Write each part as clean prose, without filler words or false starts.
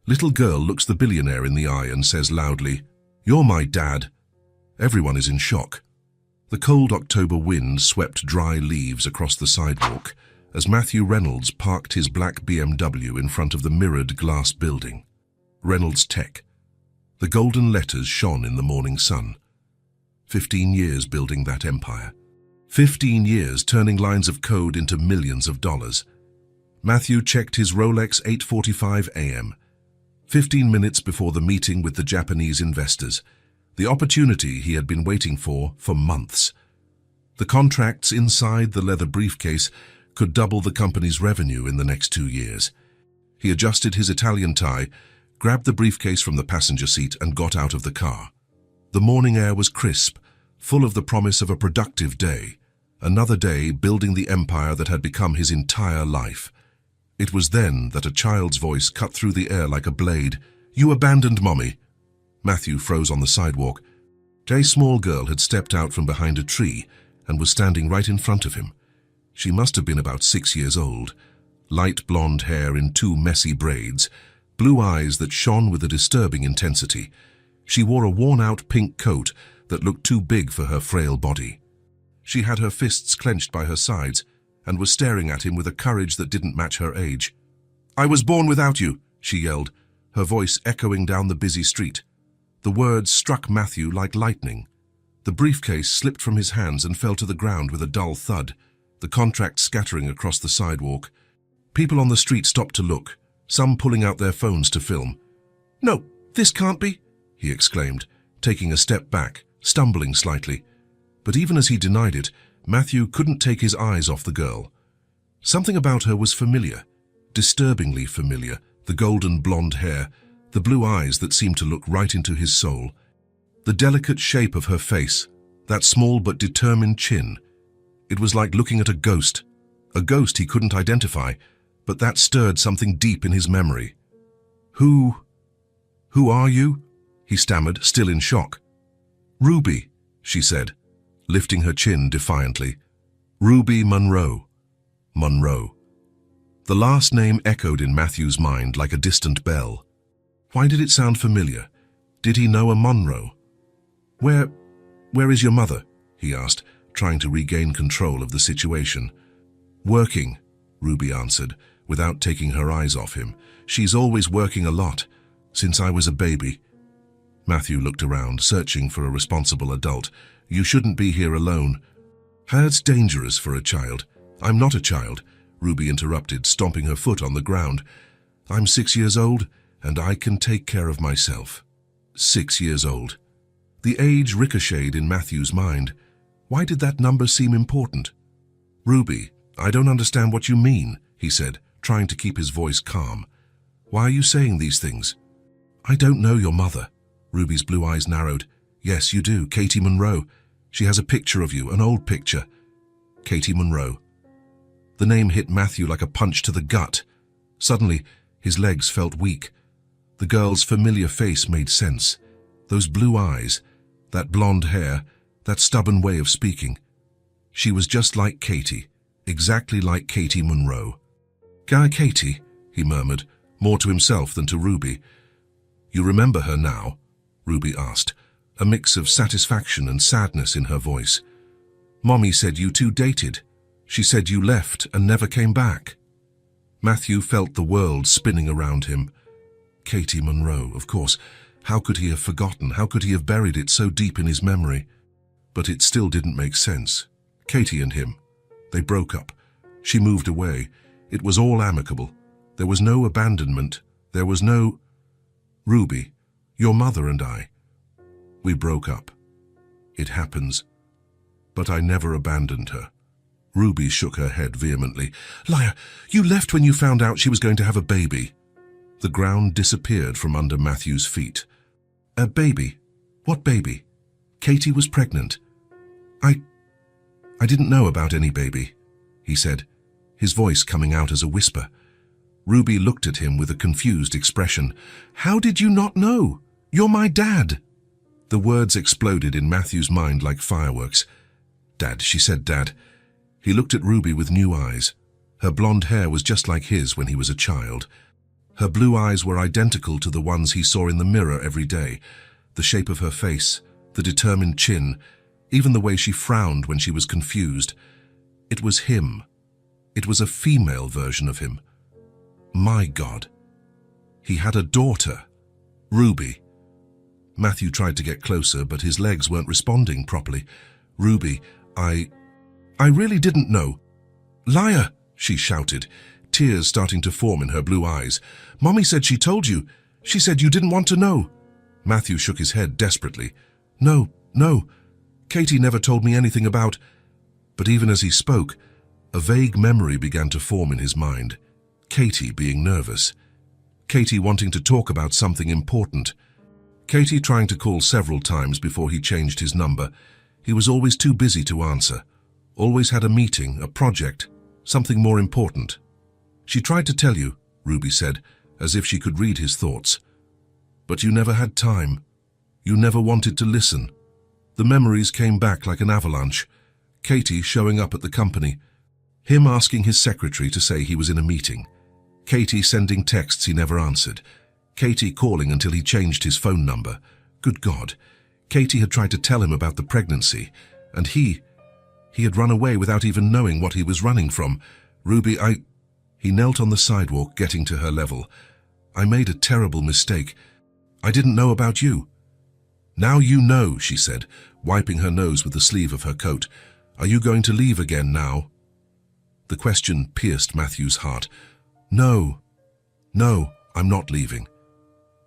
Little girl looks the billionaire in the eye and says loudly, "You're my dad." Everyone is in shock. The cold October wind swept dry leaves across the sidewalk as Matthew Reynolds parked his black BMW in front of the mirrored glass building. Reynolds Tech. The golden letters shone in the morning sun. 15 years building that empire. 15 years turning lines of code into millions of dollars. Matthew checked his Rolex 8:45 a.m., 15 minutes before the meeting with the Japanese investors, the opportunity he had been waiting for months. The contracts inside the leather briefcase could double the company's revenue in the next 2 years. He adjusted his Italian tie, grabbed the briefcase from the passenger seat and got out of the car. The morning air was crisp, full of the promise of a productive day, another day building the empire that had become his entire life. It was then that a child's voice cut through the air like a blade. "You abandoned Mommy." Matthew froze on the sidewalk. A small girl had stepped out from behind a tree and was standing right in front of him. She must have been about 6 years old. Light blonde hair in 2 messy braids, blue eyes that shone with a disturbing intensity. She wore a worn-out pink coat that looked too big for her frail body. She had her fists clenched by her sides and was staring at him with a courage that didn't match her age. "I was born without you," she yelled, her voice echoing down the busy street. The words struck Matthew like lightning. The briefcase slipped from his hands and fell to the ground with a dull thud, the contract scattering across the sidewalk. People on the street stopped to look, some pulling out their phones to film. "No, this can't be," he exclaimed, taking a step back, stumbling slightly. But even as he denied it, Matthew couldn't take his eyes off the girl. Something about her was familiar, disturbingly familiar, the golden blonde hair, the blue eyes that seemed to look right into his soul. The delicate shape of her face, that small but determined chin. It was like looking at a ghost he couldn't identify, but that stirred something deep in his memory. Who are you?" he stammered, still in shock. "Ruby," she said, lifting her chin defiantly. "Ruby Monroe." Monroe. The last name echoed in Matthew's mind like a distant bell. Why did it sound familiar? Did he know a Monroe? Where is your mother?" he asked, trying to regain control of the situation. "Working," Ruby answered, without taking her eyes off him. "She's always working a lot, since I was a baby." Matthew looked around, searching for a responsible adult. "You shouldn't be here alone." "That's dangerous for a child." "I'm not a child," Ruby interrupted, stomping her foot on the ground. "I'm 6 years old, and I can take care of myself." 6 years old. The age ricocheted in Matthew's mind. Why did that number seem important? "Ruby, I don't understand what you mean," he said, trying to keep his voice calm. "Why are you saying these things?" "I don't know your mother." Ruby's blue eyes narrowed. "Yes, you do, Katie Monroe. She has a picture of you, an old picture." Katie Monroe. The name hit Matthew like a punch to the gut. Suddenly, his legs felt weak. The girl's familiar face made sense. Those blue eyes, that blonde hair, that stubborn way of speaking. She was just like Katie, exactly like Katie Monroe. Katie," he murmured, more to himself than to Ruby. "You remember her now?" Ruby asked, a mix of satisfaction and sadness in her voice. "Mommy said you two dated. She said you left and never came back." Matthew felt the world spinning around him. Katie Monroe, of course. How could he have forgotten? How could he have buried it so deep in his memory? But it still didn't make sense. Katie and him. They broke up. She moved away. It was all amicable. There was no abandonment. There was no... "Ruby, your mother and I. We broke up. It happens. But I never abandoned her." Ruby shook her head vehemently. "Liar! You left when you found out she was going to have a baby." The ground disappeared from under Matthew's feet. "A baby? What baby?" "Katie was pregnant." I didn't know about any baby," he said, his voice coming out as a whisper. Ruby looked at him with a confused expression. "How did you not know? You're my dad." The words exploded in Matthew's mind like fireworks. "Dad," she said, "Dad." He looked at Ruby with new eyes. Her blonde hair was just like his when he was a child. Her blue eyes were identical to the ones he saw in the mirror every day. The shape of her face, the determined chin, even the way she frowned when she was confused. It was him. It was a female version of him. My God. He had a daughter. Ruby. Matthew tried to get closer, but his legs weren't responding properly. Ruby, I really didn't know. Liar, she shouted, tears starting to form in her blue eyes. Mommy said she told you. She said you didn't want to know. Matthew shook his head desperately. No. Katie never told me anything about... But even as he spoke, a vague memory began to form in his mind. Katie being nervous. Katie wanting to talk about something important. Katie trying to call several times before he changed his number. He was always too busy to answer. Always had a meeting, a project, something more important. She tried to tell you, Ruby said, as if she could read his thoughts. But you never had time. You never wanted to listen. The memories came back like an avalanche. Katie showing up at the company. Him asking his secretary to say he was in a meeting. Katie sending texts he never answered. Katie calling until he changed his phone number. Good God. Katie had tried to tell him about the pregnancy, and he had run away without even knowing what he was running from. Ruby, He knelt on the sidewalk, getting to her level. I made a terrible mistake. I didn't know about you. Now you know, she said, wiping her nose with the sleeve of her coat. Are you going to leave again now? The question pierced Matthew's heart. No, I'm not leaving.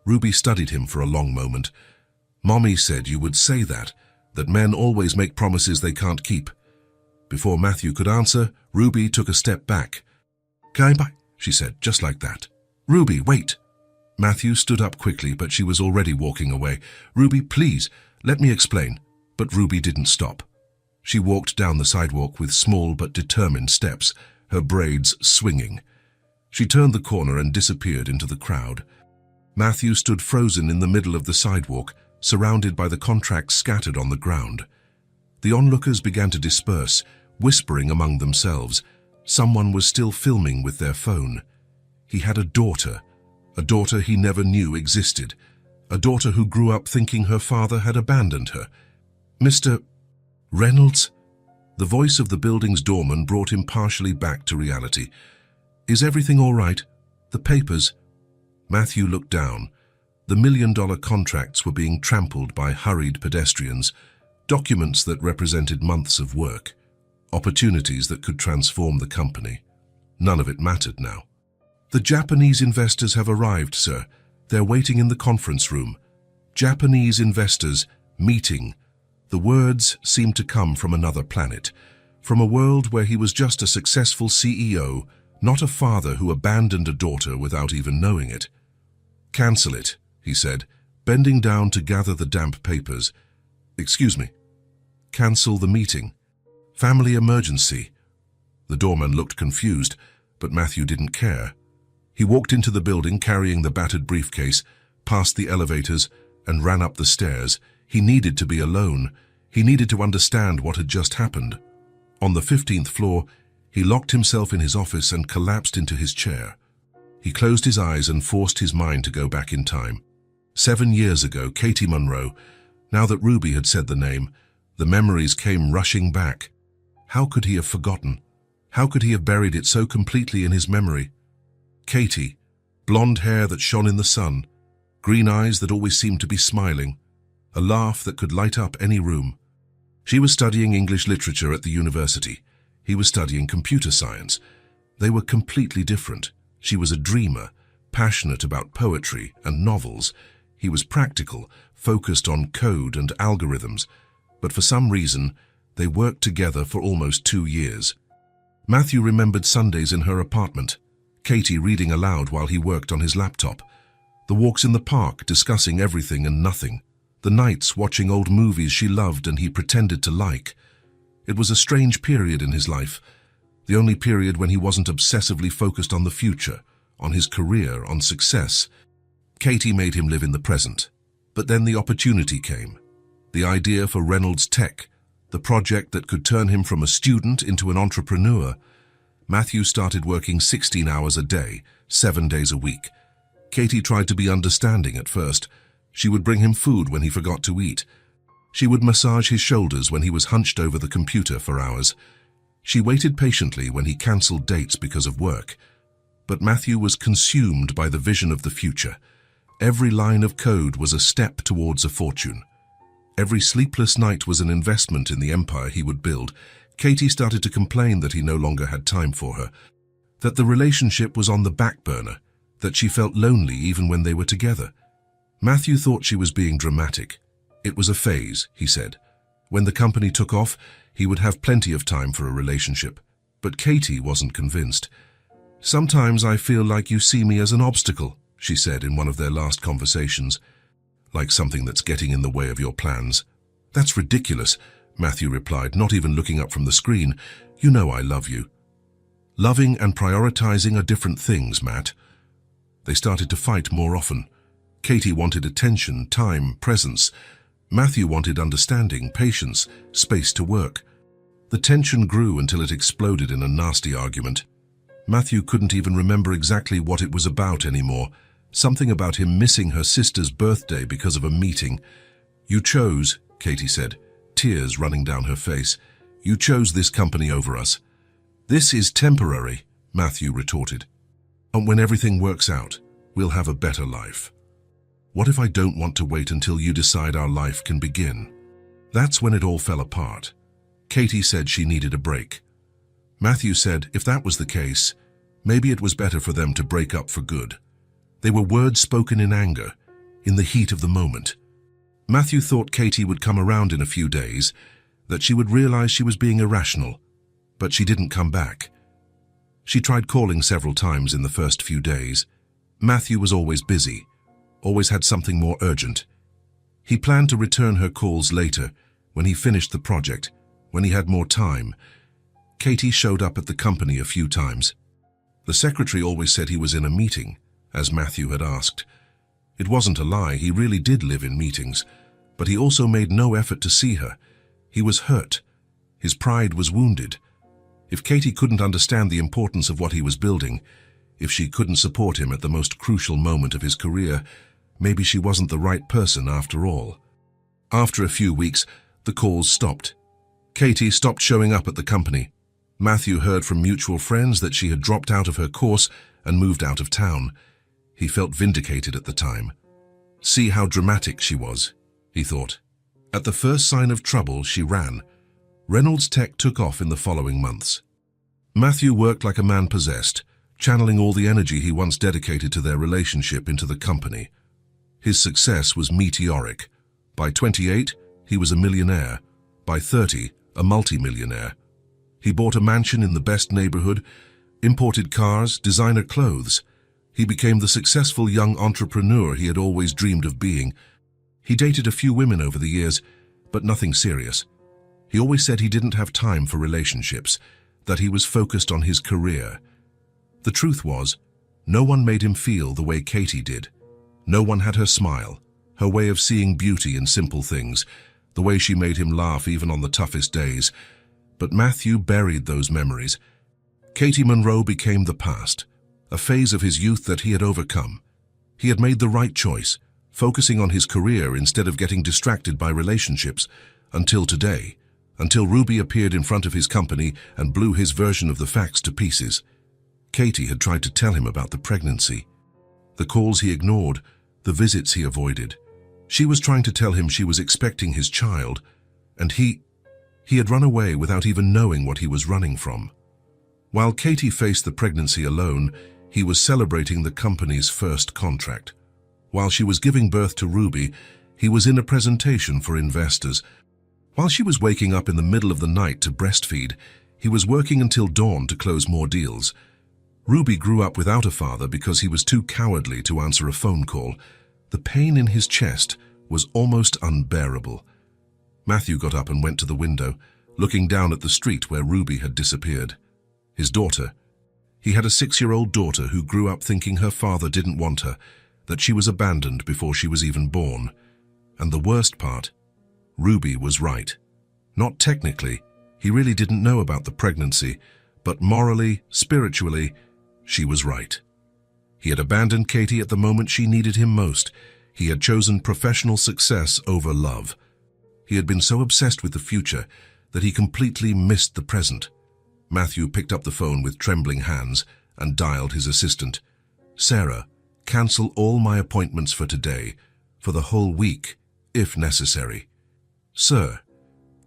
Ruby studied him for a long moment. Mommy said you would say that men always make promises they can't keep. Before Matthew could answer, Ruby took a step back. Can I buy? She said, just like that. Ruby, wait. Matthew stood up quickly, but she was already walking away. Ruby, please, let me explain. But Ruby didn't stop. She walked down the sidewalk with small but determined steps, her braids swinging. She turned the corner and disappeared into the crowd. Matthew stood frozen in the middle of the sidewalk, surrounded by the contracts scattered on the ground. The onlookers began to disperse, whispering among themselves. Someone was still filming with their phone. He had a daughter he never knew existed, a daughter who grew up thinking her father had abandoned her. Mr. Reynolds? The voice of the building's doorman brought him partially back to reality. Is everything all right? The papers? Matthew looked down. The million-dollar contracts were being trampled by hurried pedestrians, documents that represented months of work, opportunities that could transform the company. None of it mattered now. The Japanese investors have arrived, sir. They're waiting in the conference room. Japanese investors, meeting. The words seemed to come from another planet, from a world where he was just a successful CEO, not a father who abandoned a daughter without even knowing it. Cancel it, he said, bending down to gather the damp papers. Excuse me. Cancel the meeting. Family emergency. The doorman looked confused, but Matthew didn't care. He walked into the building carrying the battered briefcase, past the elevators, and ran up the stairs. He needed to be alone. He needed to understand what had just happened. On the 15th floor, he locked himself in his office and collapsed into his chair. He closed his eyes and forced his mind to go back in time. 7 years ago, Katie Monroe. Now that Ruby had said the name, the memories came rushing back. How could he have forgotten? How could he have buried it so completely in his memory? Katie, blonde hair that shone in the sun, green eyes that always seemed to be smiling, a laugh that could light up any room. She was studying English literature at the university. He was studying computer science. They were completely different. She was a dreamer, passionate about poetry and novels. He was practical, focused on code and algorithms. But for some reason, they worked together for almost 2 years. Matthew remembered Sundays in her apartment, Katie reading aloud while he worked on his laptop, the walks in the park discussing everything and nothing, the nights watching old movies she loved and he pretended to like. It was a strange period in his life, the only period when he wasn't obsessively focused on the future, on his career, on success. Katie made him live in the present. But then the opportunity came. The idea for Reynolds Tech, the project that could turn him from a student into an entrepreneur. Matthew started working 16 hours a day, 7 days a week. Katie tried to be understanding at first. She would bring him food when he forgot to eat. She would massage his shoulders when he was hunched over the computer for hours. She waited patiently when he cancelled dates because of work. But Matthew was consumed by the vision of the future. Every line of code was a step towards a fortune. Every sleepless night was an investment in the empire he would build. Katie started to complain that he no longer had time for her, that the relationship was on the back burner, that she felt lonely even when they were together. Matthew thought she was being dramatic. It was a phase, he said. When the company took off, he would have plenty of time for a relationship. But Katie wasn't convinced. "Sometimes I feel like you see me as an obstacle," she said in one of their last conversations. "Like something that's getting in the way of your plans." "That's ridiculous," Matthew replied, not even looking up from the screen. "You know I love you." Loving and prioritizing are different things, Matt. They started to fight more often. Katie wanted attention, time, presence. Matthew wanted understanding, patience, space to work. The tension grew until it exploded in a nasty argument. Matthew couldn't even remember exactly what it was about anymore. Something about him missing her sister's birthday because of a meeting. "You chose," Katie said, tears running down her face. "You chose this company over us." "This is temporary," Matthew retorted. "And when everything works out, we'll have a better life." "What if I don't want to wait until you decide our life can begin?" That's when it all fell apart. Katie said she needed a break. Matthew said if that was the case, maybe it was better for them to break up for good. They were words spoken in anger, in the heat of the moment. Matthew thought Katie would come around in a few days, that she would realize she was being irrational, but she didn't come back. She tried calling several times in the first few days. Matthew was always busy, always had something more urgent. He planned to return her calls later, when he finished the project, when he had more time. Katie showed up at the company a few times. The secretary always said he was in a meeting, as Matthew had asked. It wasn't a lie, he really did live in meetings, but he also made no effort to see her. He was hurt. His pride was wounded. If Katie couldn't understand the importance of what he was building, if she couldn't support him at the most crucial moment of his career, maybe she wasn't the right person after all. After a few weeks, the calls stopped. Katie stopped showing up at the company. Matthew heard from mutual friends that she had dropped out of her course and moved out of town. He felt vindicated at the time. See how dramatic she was, he thought. At the first sign of trouble, she ran. Reynolds Tech took off in the following months. Matthew worked like a man possessed, channeling all the energy he once dedicated to their relationship into the company. His success was meteoric. By 28, he was a millionaire. By 30, a multimillionaire. He bought a mansion in the best neighborhood, imported cars, designer clothes. He became the successful young entrepreneur he had always dreamed of being. He dated a few women over the years, but nothing serious. He always said he didn't have time for relationships, that he was focused on his career. The truth was, no one made him feel the way Katie did. No one had her smile, her way of seeing beauty in simple things, the way she made him laugh even on the toughest days. But Matthew buried those memories. Katie Monroe became the past, a phase of his youth that he had overcome. He had made the right choice, focusing on his career instead of getting distracted by relationships, until today, until Ruby appeared in front of his company and blew his version of the facts to pieces. Katie had tried to tell him about the pregnancy, the calls he ignored, the visits he avoided. She was trying to tell him she was expecting his child, and he had run away without even knowing what he was running from. While Katie faced the pregnancy alone, he was celebrating the company's first contract. While she was giving birth to Ruby, he was in a presentation for investors. While she was waking up in the middle of the night to breastfeed, he was working until dawn to close more deals. Ruby grew up without a father because he was too cowardly to answer a phone call. The pain in his chest was almost unbearable. Matthew got up and went to the window, looking down at the street where Ruby had disappeared. His daughter. He had a 6-year-old daughter who grew up thinking her father didn't want her, that she was abandoned before she was even born. And the worst part, Ruby was right. Not technically, he really didn't know about the pregnancy, but morally, spiritually, she was right. He had abandoned Katie at the moment she needed him most. He had chosen professional success over love. He had been so obsessed with the future that he completely missed the present. Matthew picked up the phone with trembling hands and dialed his assistant. "Sarah, cancel all my appointments for today, for the whole week, if necessary." "Sir,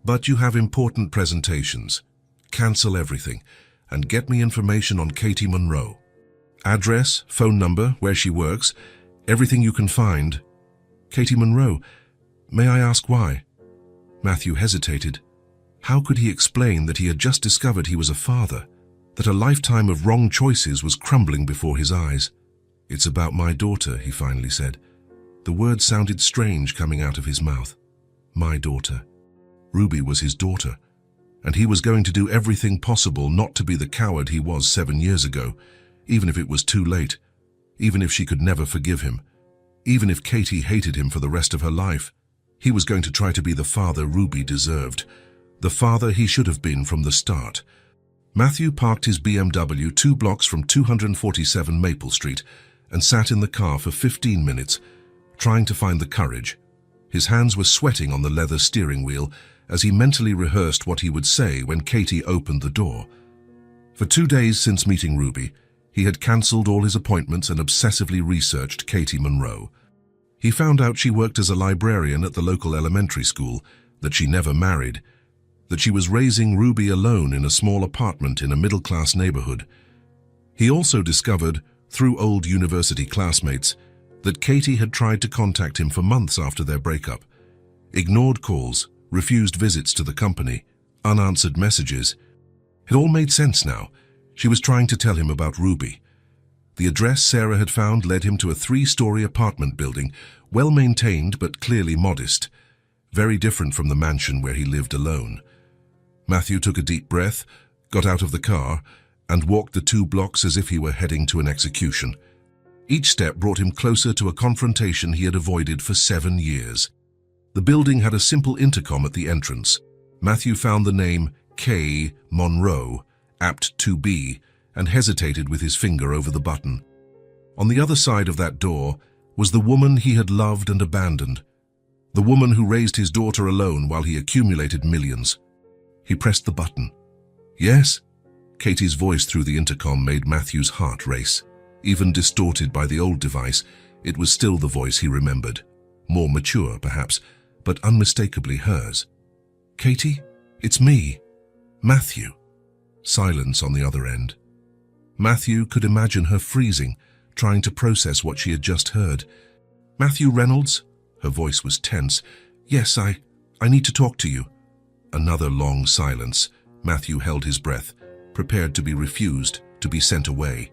but you have important presentations. Cancel everything and get me information on Katie Monroe. Address, phone number, where she works, everything you can find." "Katie Monroe? May I ask why?" Matthew hesitated. How could he explain that he had just discovered he was a father, that a lifetime of wrong choices was crumbling before his eyes? "It's about my daughter," he finally said. The words sounded strange coming out of his mouth. My daughter. Ruby was his daughter, and he was going to do everything possible not to be the coward he was 7 years ago, even if it was too late, even if she could never forgive him, even if Katie hated him for the rest of her life. He was going to try to be the father Ruby deserved, the father he should have been from the start. Matthew parked his BMW 2 blocks from 247 Maple Street and sat in the car for 15 minutes, trying to find the courage. His hands were sweating on the leather steering wheel as he mentally rehearsed what he would say when Katie opened the door. For 2 days since meeting Ruby, he had cancelled all his appointments and obsessively researched Katie Monroe. He found out she worked as a librarian at the local elementary school, that she never married, that she was raising Ruby alone in a small apartment in a middle-class neighborhood. He also discovered, through old university classmates, that Katie had tried to contact him for months after their breakup. Ignored calls, refused visits to the company, unanswered messages. It all made sense now. She was trying to tell him about Ruby. The address Sarah had found led him to a 3-story apartment building, well-maintained but clearly modest, very different from the mansion where he lived alone. Matthew took a deep breath, got out of the car, and walked the 2 blocks as if he were heading to an execution. Each step brought him closer to a confrontation he had avoided for 7 years. The building had a simple intercom at the entrance. Matthew found the name K. Monroe, apt to be, and hesitated with his finger over the button. On the other side of that door was the woman he had loved and abandoned, the woman who raised his daughter alone while he accumulated millions. He pressed the button. "Yes?" Katie's voice through the intercom made Matthew's heart race. Even distorted by the old device, it was still the voice he remembered. More mature, perhaps, but unmistakably hers. "Katie, it's me, Matthew." Silence on the other end. Matthew could imagine her freezing, trying to process what she had just heard. "Matthew Reynolds?" Her voice was tense. "Yes, I need to talk to you." Another long silence. Matthew held his breath, prepared to be refused, to be sent away.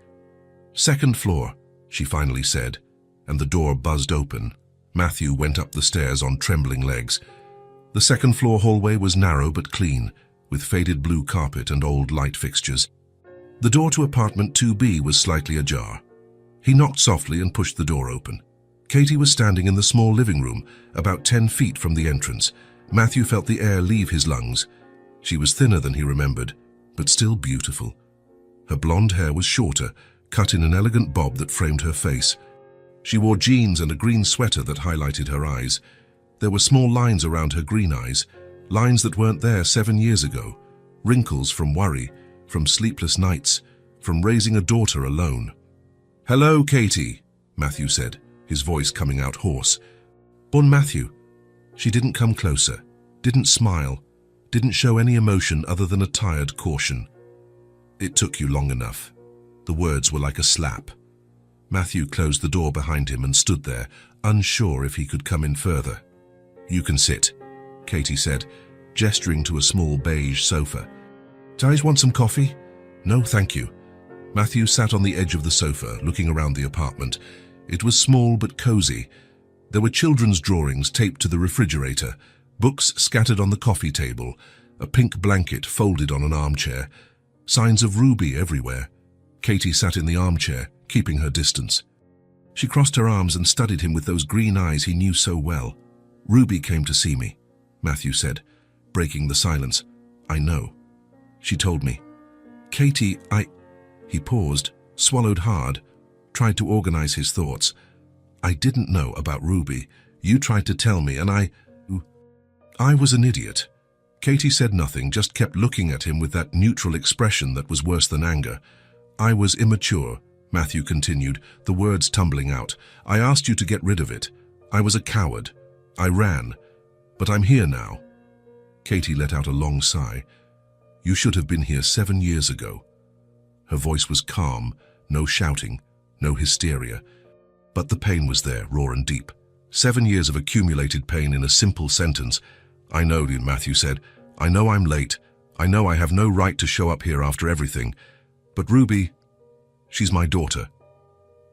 "Second floor," she finally said, and the door buzzed open. Matthew went up the stairs on trembling legs. The second-floor hallway was narrow but clean, with faded blue carpet and old light fixtures. The door to apartment 2B was slightly ajar. He knocked softly and pushed the door open. Katie was standing in the small living room, about 10 feet from the entrance. Matthew felt the air leave his lungs. She was thinner than he remembered, but still beautiful. Her blonde hair was shorter, cut in an elegant bob that framed her face. She wore jeans and a green sweater that highlighted her eyes. There were small lines around her green eyes, lines that weren't there 7 years ago, wrinkles from worry, from sleepless nights, from raising a daughter alone. "Hello, Katie," Matthew said, his voice coming out hoarse. "Bon Matthew." She didn't come closer, didn't smile, didn't show any emotion other than a tired caution. "It took you long enough." The words were like a slap. Matthew closed the door behind him and stood there, unsure if he could come in further. "You can sit," Katie said, gesturing to a small beige sofa. "Guys, want some coffee?" "No, thank you." Matthew sat on the edge of the sofa, looking around the apartment. It was small but cozy. There were children's drawings taped to the refrigerator, books scattered on the coffee table, a pink blanket folded on an armchair, signs of Ruby everywhere. Katie sat in the armchair, keeping her distance. She crossed her arms and studied him with those green eyes he knew so well. "Ruby came to see me," Matthew said, breaking the silence. "I know. She told me." "Katie, He paused, swallowed hard. tried to organize his thoughts. I didn't know about Ruby. You tried to tell me, and I was an idiot. Katie said nothing, just kept looking at him with that neutral expression that was worse than anger. I was immature, Matthew continued, the words tumbling out. I asked you to get rid of it. I was a coward. I ran. But I'm here now. Katie let out a long sigh. You should have been here 7 years ago. Her voice was calm, no shouting, no hysteria. But the pain was there, raw and deep. 7 years of accumulated pain in a simple sentence. I know, Matthew said. I know I'm late. I know I have no right to show up here after everything. But Ruby, she's my daughter.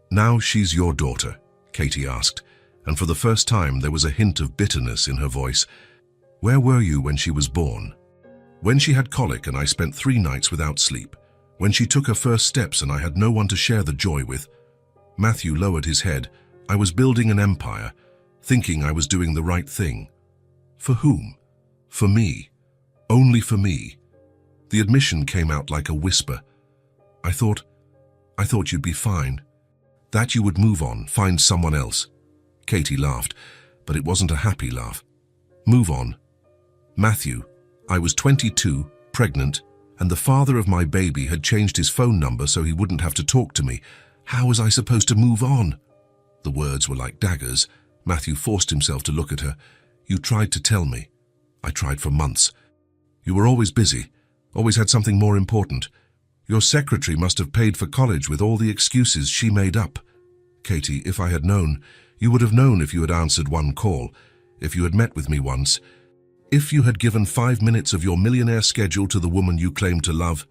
Now she's your daughter, Katie asked, and for the first time there was a hint of bitterness in her voice. Where were you when she was born? When she had colic and I spent 3 nights without sleep. When she took her first steps and I had no one to share the joy with. Matthew lowered his head. I was building an empire, thinking I was doing the right thing. For whom? For me. Only for me. The admission came out like a whisper. I thought you'd be fine. That you would move on, find someone else. Katie laughed, but it wasn't a happy laugh. Move on. Matthew, I was 22, pregnant, and the father of my baby had changed his phone number so he wouldn't have to talk to me. How was I supposed to move on? The words were like daggers. Matthew forced himself to look at her. You tried to tell me. I tried for months. You were always busy, always had something more important. Your secretary must have paid for college with all the excuses she made up. Katie, if I had known, you would have known if you had answered one call, if you had met with me once, if you had given 5 minutes of your millionaire schedule to the woman you claimed to love.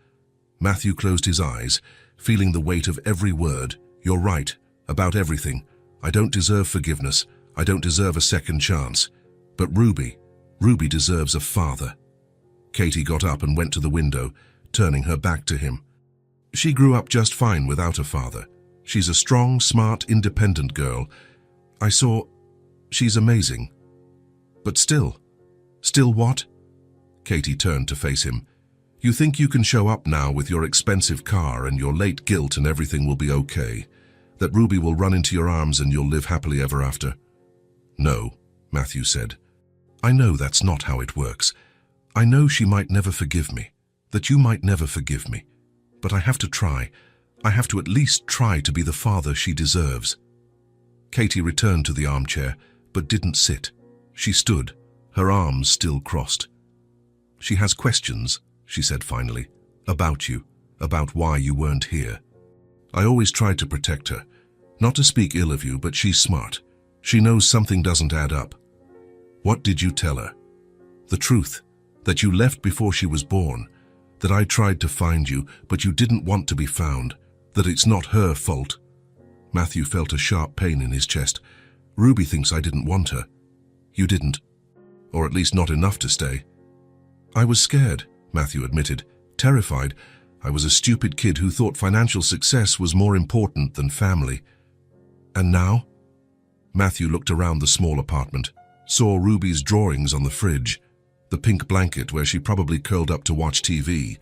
Matthew closed his eyes, feeling the weight of every word. You're right, about everything. I don't deserve forgiveness. I don't deserve a second chance. But Ruby deserves a father. Katie got up and went to the window, turning her back to him. She grew up just fine without a father. She's a strong, smart, independent girl. She's amazing. But still what? Katie turned to face him. You think you can show up now with your expensive car and your late guilt and everything will be okay? That Ruby will run into your arms and you'll live happily ever after? No, Matthew said. I know that's not how it works. I know she might never forgive me, that you might never forgive me. But I have to try. I have to at least try to be the father she deserves. Katie returned to the armchair, but didn't sit. She stood, her arms still crossed. She has questions, she said finally, about you, about why you weren't here. I always tried to protect her, not to speak ill of you, but she's smart. She knows something doesn't add up. What did you tell her? The truth, that you left before she was born, that I tried to find you, but you didn't want to be found, that it's not her fault. Matthew felt a sharp pain in his chest. Ruby thinks I didn't want her. You didn't, or at least not enough to stay. I was scared, Matthew admitted, terrified. I was a stupid kid who thought financial success was more important than family. And now? Matthew looked around the small apartment, saw Ruby's drawings on the fridge, the pink blanket where she probably curled up to watch TV.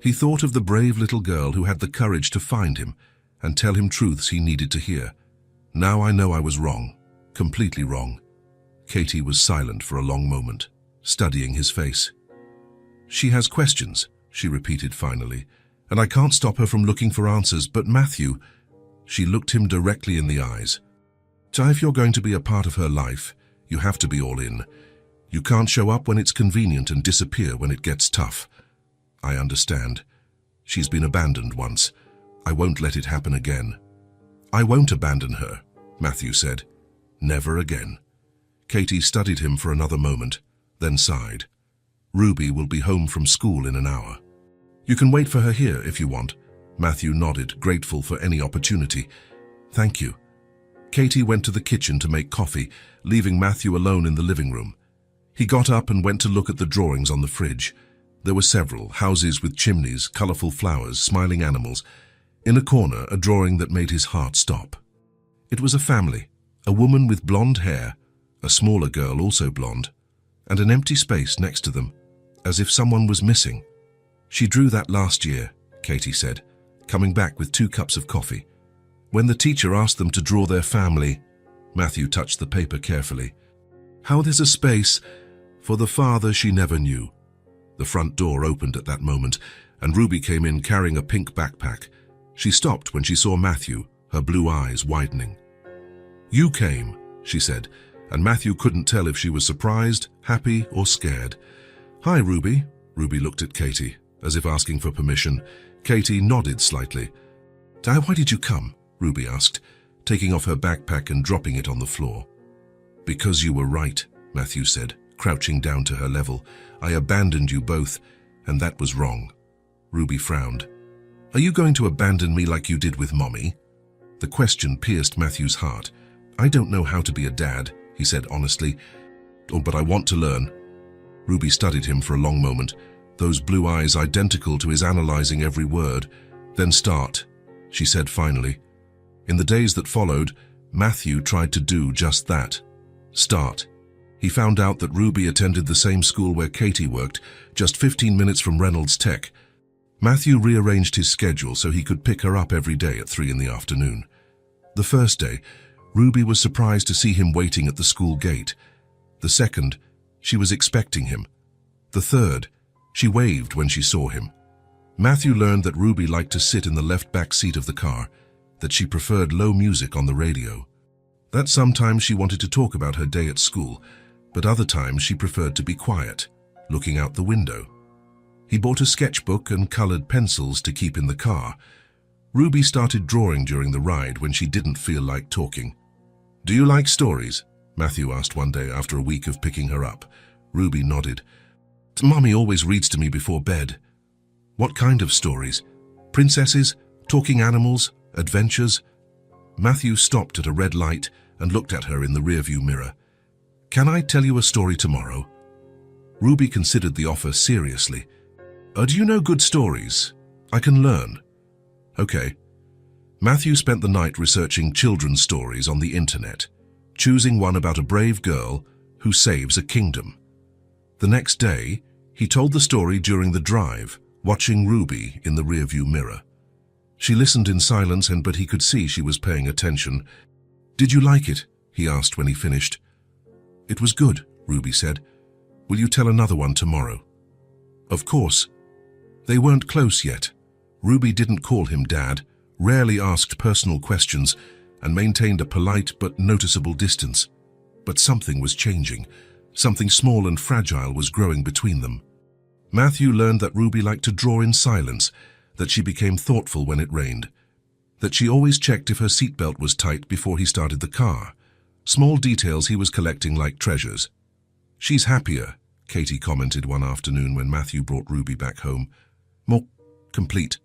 He thought of the brave little girl who had the courage to find him and tell him truths he needed to hear. Now I know I was wrong, completely wrong. Katie was silent for a long moment, studying his face. She has questions, she repeated finally, and I can't stop her from looking for answers, but Matthew, she looked him directly in the eyes. So if you're going to be a part of her life, you have to be all in. You can't show up when it's convenient and disappear when it gets tough. I understand. She's been abandoned once. I won't let it happen again. I won't abandon her, Matthew said. Never again. Katie studied him for another moment, then sighed. Ruby will be home from school in an hour. You can wait for her here if you want. Matthew nodded, grateful for any opportunity. Thank you. Katie went to the kitchen to make coffee, leaving Matthew alone in the living room. He got up and went to look at the drawings on the fridge. There were several, houses with chimneys, colorful flowers, smiling animals. In a corner, a drawing that made his heart stop. It was a family, a woman with blonde hair, a smaller girl also blonde, and an empty space next to them, as if someone was missing. She drew that last year, Katie said, coming back with 2 cups of coffee. When the teacher asked them to draw their family, Matthew touched the paper carefully. How there's a space for the father she never knew. The front door opened at that moment, and Ruby came in carrying a pink backpack. She stopped when she saw Matthew, her blue eyes widening. You came, she said, and Matthew couldn't tell if she was surprised, happy, or scared. Hi, Ruby. Ruby looked at Katie, as if asking for permission. Katie nodded slightly. Why did you come? Ruby asked, taking off her backpack and dropping it on the floor. Because you were right, Matthew said, crouching down to her level. I abandoned you both, and that was wrong. Ruby frowned. Are you going to abandon me like you did with Mommy? The question pierced Matthew's heart. I don't know how to be a dad, he said honestly. Oh, but I want to learn. Ruby studied him for a long moment, those blue eyes identical to his analyzing every word. Then start, she said finally. In the days that followed, Matthew tried to do just that. Start. He found out that Ruby attended the same school where Katie worked, just 15 minutes from Reynolds Tech. Matthew rearranged his schedule so he could pick her up every day at 3 in the afternoon. The first day, Ruby was surprised to see him waiting at the school gate. The second, she was expecting him. The third, she waved when she saw him. Matthew learned that Ruby liked to sit in the left back seat of the car, that she preferred low music on the radio, that sometimes she wanted to talk about her day at school, but other times she preferred to be quiet, looking out the window. He bought a sketchbook and colored pencils to keep in the car. Ruby started drawing during the ride when she didn't feel like talking. Do you like stories? Matthew asked one day after a week of picking her up. Ruby nodded. Mommy always reads to me before bed. What kind of stories? Princesses? Talking animals? Adventures? Matthew stopped at a red light and looked at her in the rearview mirror. Can I tell you a story tomorrow? Ruby considered the offer seriously. Do you know good stories? I can learn. Okay. Matthew spent the night researching children's stories on the internet, choosing one about a brave girl who saves a kingdom. The next day, he told the story during the drive, watching Ruby in the rearview mirror. She listened in silence, but he could see she was paying attention. Did you like it? He asked when he finished. It was good, Ruby said. Will you tell another one tomorrow? Of course. They weren't close yet. Ruby didn't call him Dad, rarely asked personal questions, and maintained a polite but noticeable distance. But something was changing. Something small and fragile was growing between them. Matthew learned that Ruby liked to draw in silence, that she became thoughtful when it rained, that she always checked if her seatbelt was tight before he started the car. Small details he was collecting like treasures. She's happier, Katie commented one afternoon when Matthew brought Ruby back home. More complete.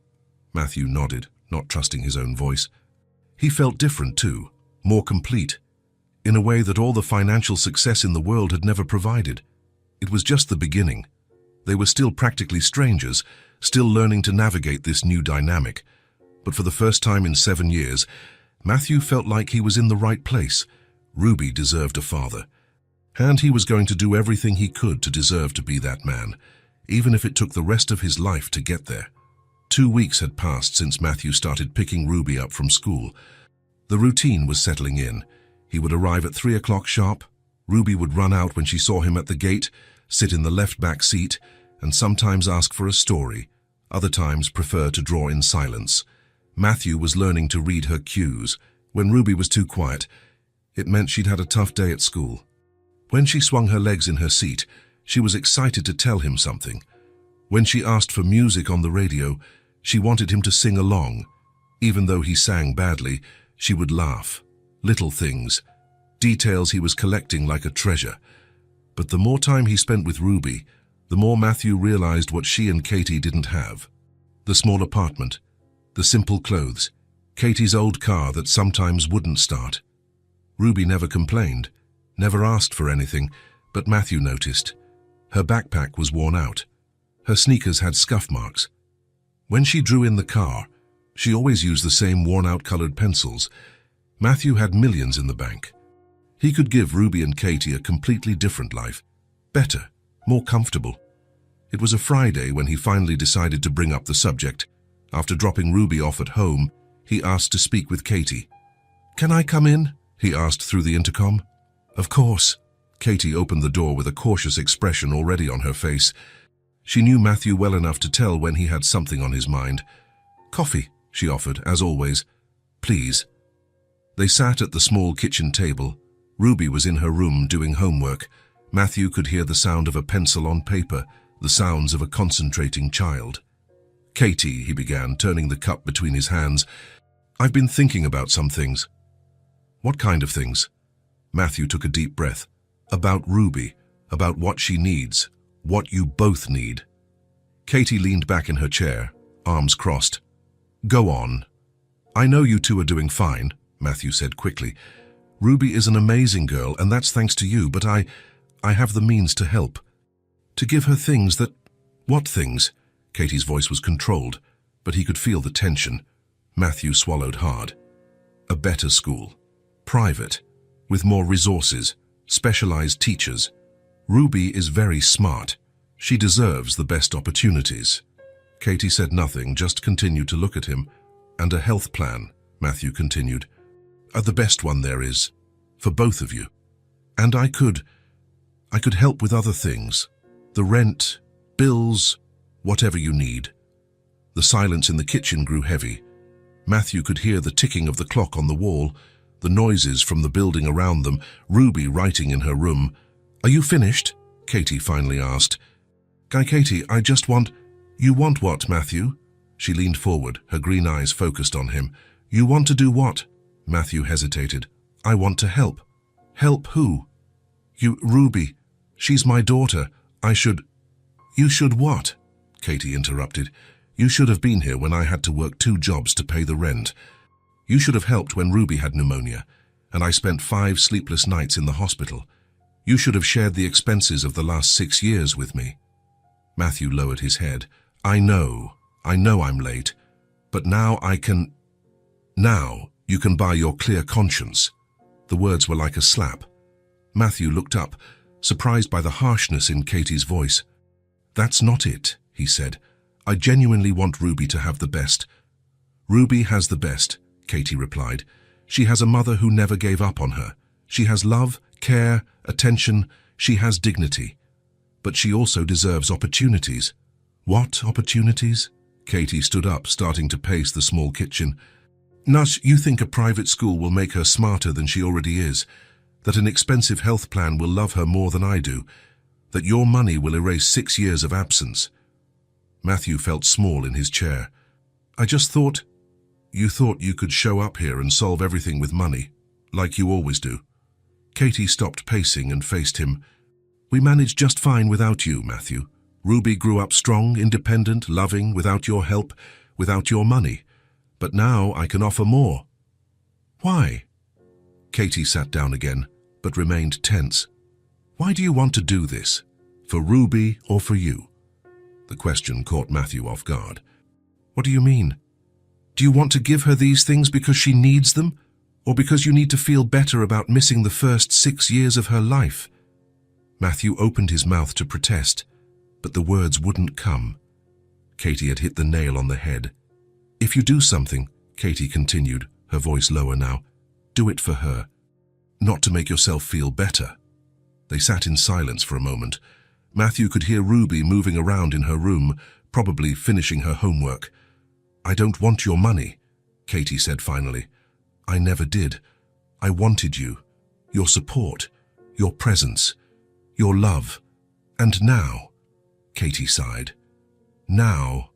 Matthew nodded, not trusting his own voice. He felt different too, more complete, in a way that all the financial success in the world had never provided. It was just the beginning. They were still practically strangers, still learning to navigate this new dynamic. But for the first time in 7 years, Matthew felt like he was in the right place. Ruby deserved a father. And he was going to do everything he could to deserve to be that man, even if it took the rest of his life to get there. 2 weeks had passed since Matthew started picking Ruby up from school. The routine was settling in. He would arrive at 3 o'clock sharp. Ruby would run out when she saw him at the gate, sit in the left back seat, and sometimes ask for a story, other times prefer to draw in silence. Matthew was learning to read her cues. When Ruby was too quiet, it meant she'd had a tough day at school. When she swung her legs in her seat, she was excited to tell him something. When she asked for music on the radio, she wanted him to sing along. Even though he sang badly, she would laugh. Little things, details he was collecting like a treasure. But the more time he spent with Ruby, the more Matthew realized what she and Katie didn't have. The small apartment, the simple clothes, Katie's old car that sometimes wouldn't start. Ruby never complained, never asked for anything, but Matthew noticed. Her backpack was worn out. Her sneakers had scuff marks. When she drew in the car, she always used the same worn-out colored pencils. Matthew had millions in the bank. He could give Ruby and Katie a completely different life. Better, more comfortable. It was a Friday when he finally decided to bring up the subject. After dropping Ruby off at home, He asked to speak with Katie. "Can I come in?" he asked through the intercom. "Of course." Katie opened the door with a cautious expression already on her face. She knew Matthew well enough to tell when he had something on his mind. "Coffee," she offered, as always. "Please." They sat at the small kitchen table. Ruby was in her room doing homework. Matthew could hear the sound of a pencil on paper, the sounds of a concentrating child. "Katie," he began, turning the cup between his hands, "I've been thinking about some things." "What kind of things?" Matthew took a deep breath. "About Ruby, about what she needs, what you both need." Katie leaned back in her chair, arms crossed. "Go on." "I know you two are doing fine," Matthew said quickly. "Ruby is an amazing girl, and that's thanks to you, but I have the means to help. To give her things that—" "What things?" Katie's voice was controlled, but he could feel the tension. Matthew swallowed hard. "A better school. Private. With more resources. Specialized teachers. Ruby is very smart. She deserves the best opportunities." Katie said nothing, just continued to look at him. "And a health plan," Matthew continued. "The best one there is. For both of you. And I could help with other things. The rent, bills, whatever you need." The silence in the kitchen grew heavy. Matthew could hear the ticking of the clock on the wall, the noises from the building around them, Ruby writing in her room. "Are you finished?" Katie finally asked. Katie, I just want—" "You want what, Matthew?" She leaned forward, her green eyes focused on him. "You want to do what?" Matthew hesitated. "I want to help." "Help who?" "You, Ruby. She's my daughter. I should—" "You should what?" Katie interrupted. "You should have been here when I had to work 2 jobs to pay the rent. You should have helped when Ruby had pneumonia, and I spent 5 sleepless nights in the hospital. You should have shared the expenses of the last 6 years with me." Matthew lowered his head. I know I'm late, but now you can buy your clear conscience." The words were like a slap. Matthew looked up, surprised by the harshness in Katie's voice. "That's not it," he said. "I genuinely want Ruby to have the best." "Ruby has the best," Katie replied. "She has a mother who never gave up on her. She has love, care, attention. She has dignity. But she also deserves opportunities." "What opportunities?" Katie stood up, starting to pace the small kitchen. "Nush, you think a private school will make her smarter than she already is, that an expensive health plan will love her more than I do, that your money will erase 6 years of absence." Matthew felt small in his chair. "I just thought—" "You thought you could show up here and solve everything with money, like you always do." Katie stopped pacing and faced him. "We managed just fine without you, Matthew. Ruby grew up strong, independent, loving, without your help, without your money. But now I can offer more." "Why?" Katie sat down again, but remained tense. "Why do you want to do this? For Ruby or for you?" The question caught Matthew off guard. "What do you mean? Do you want to give her these things because she needs them, or because you need to feel better about missing the first 6 years of her life?" Matthew opened his mouth to protest, but the words wouldn't come. Katie had hit the nail on the head. "If you do something," Katie continued, her voice lower now, "do it for her, not to make yourself feel better." They sat in silence for a moment. Matthew could hear Ruby moving around in her room, probably finishing her homework. "I don't want your money," Katie said finally. "I never did. I wanted you, your support, your presence, your love. And now," Katie sighed, "now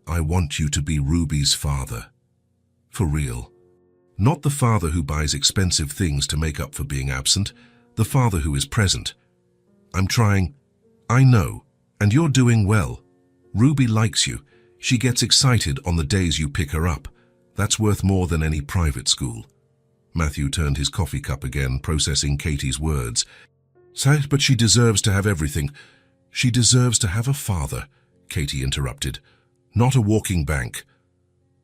I want you to be Ruby's father. For real. Not the father who buys expensive things to make up for being absent, the father who is present. I'm trying. I know, and you're doing well. Ruby likes you. She gets excited on the days you pick her up. That's worth more than any private school." Matthew turned his coffee cup again, processing Katie's words. "But she deserves to have everything." "She deserves to have a father," Katie interrupted, "not a walking bank."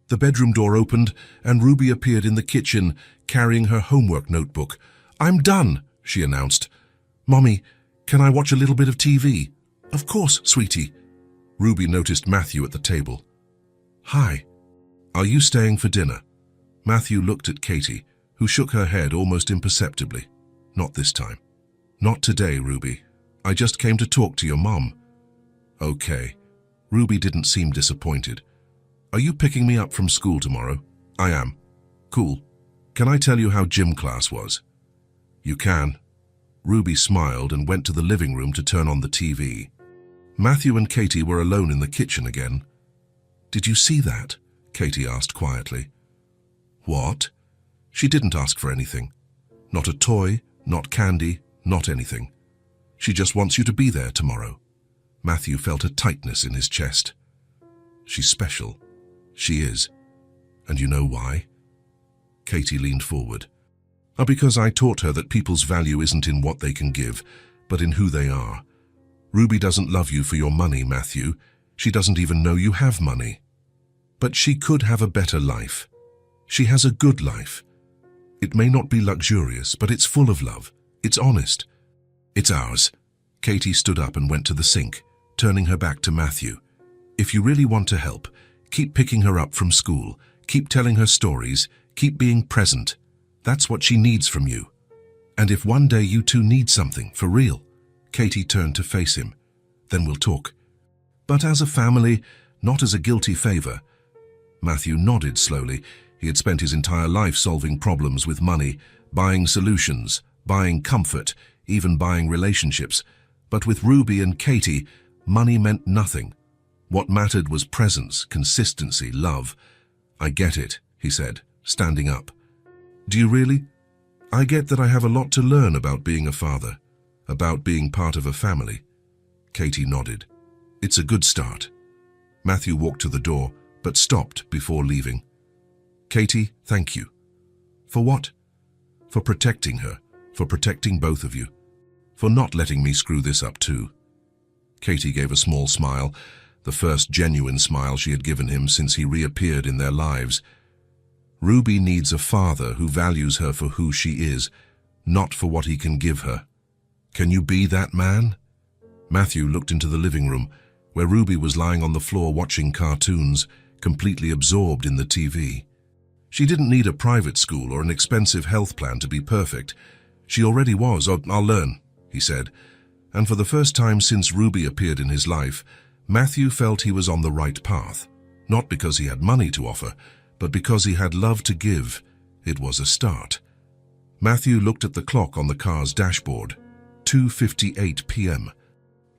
The bedroom door opened, and Ruby appeared in the kitchen, carrying her homework notebook. "I'm done," she announced. "Mommy, can I watch a little bit of TV?" "Of course, sweetie." Ruby noticed Matthew at the table. "Hi. Are you staying for dinner?" Matthew looked at Katie, who shook her head almost imperceptibly. Not this time. Not today, Ruby. I just came to talk to your mom. Okay. Ruby didn't seem disappointed. Are you picking me up from school tomorrow? I am. Cool. Can I tell you how gym class was? You can. Ruby smiled and went to the living room to turn on the TV. Matthew and Katie were alone in the kitchen again. Did you see that? Katie asked quietly. What? She didn't ask for anything. Not a toy, not candy, not anything. She just wants you to be there tomorrow. Matthew felt a tightness in his chest. She's special. She is. And you know why? Katie leaned forward. Because I taught her that people's value isn't in what they can give, but in who they are. Ruby doesn't love you for your money, Matthew. She doesn't even know you have money. But she could have a better life. She has a good life. It may not be luxurious, but it's full of love. It's honest. It's ours. Katie stood up and went to the sink, turning her back to Matthew. If you really want to help, keep picking her up from school, keep telling her stories, keep being present. That's what she needs from you. And if one day you two need something, for real, Katie turned to face him. Then we'll talk. But as a family, not as a guilty favor. Matthew nodded slowly. He had spent his entire life solving problems with money, buying solutions, buying comfort, even buying relationships. But with Ruby and Katie, money meant nothing. What mattered was presence, consistency, love. I get it, he said, standing up. Do you really? I get that I have a lot to learn about being a father, about being part of a family. Katie nodded. It's a good start. Matthew walked to the door, but stopped before leaving. Katie, thank you. For what? For protecting her, for protecting both of you, for not letting me screw this up too. Katie gave a small smile, the first genuine smile she had given him since he reappeared in their lives. Ruby needs a father who values her for who she is, not for what he can give her. Can you be that man? Matthew looked into the living room, where Ruby was lying on the floor watching cartoons, completely absorbed in the TV. She didn't need a private school or an expensive health plan to be perfect. She already was. I'll learn, he said. And for the first time since Ruby appeared in his life, Matthew felt he was on the right path. Not because he had money to offer, but because he had love to give. It was a start. Matthew looked at the clock on the car's dashboard. 2:58 p.m.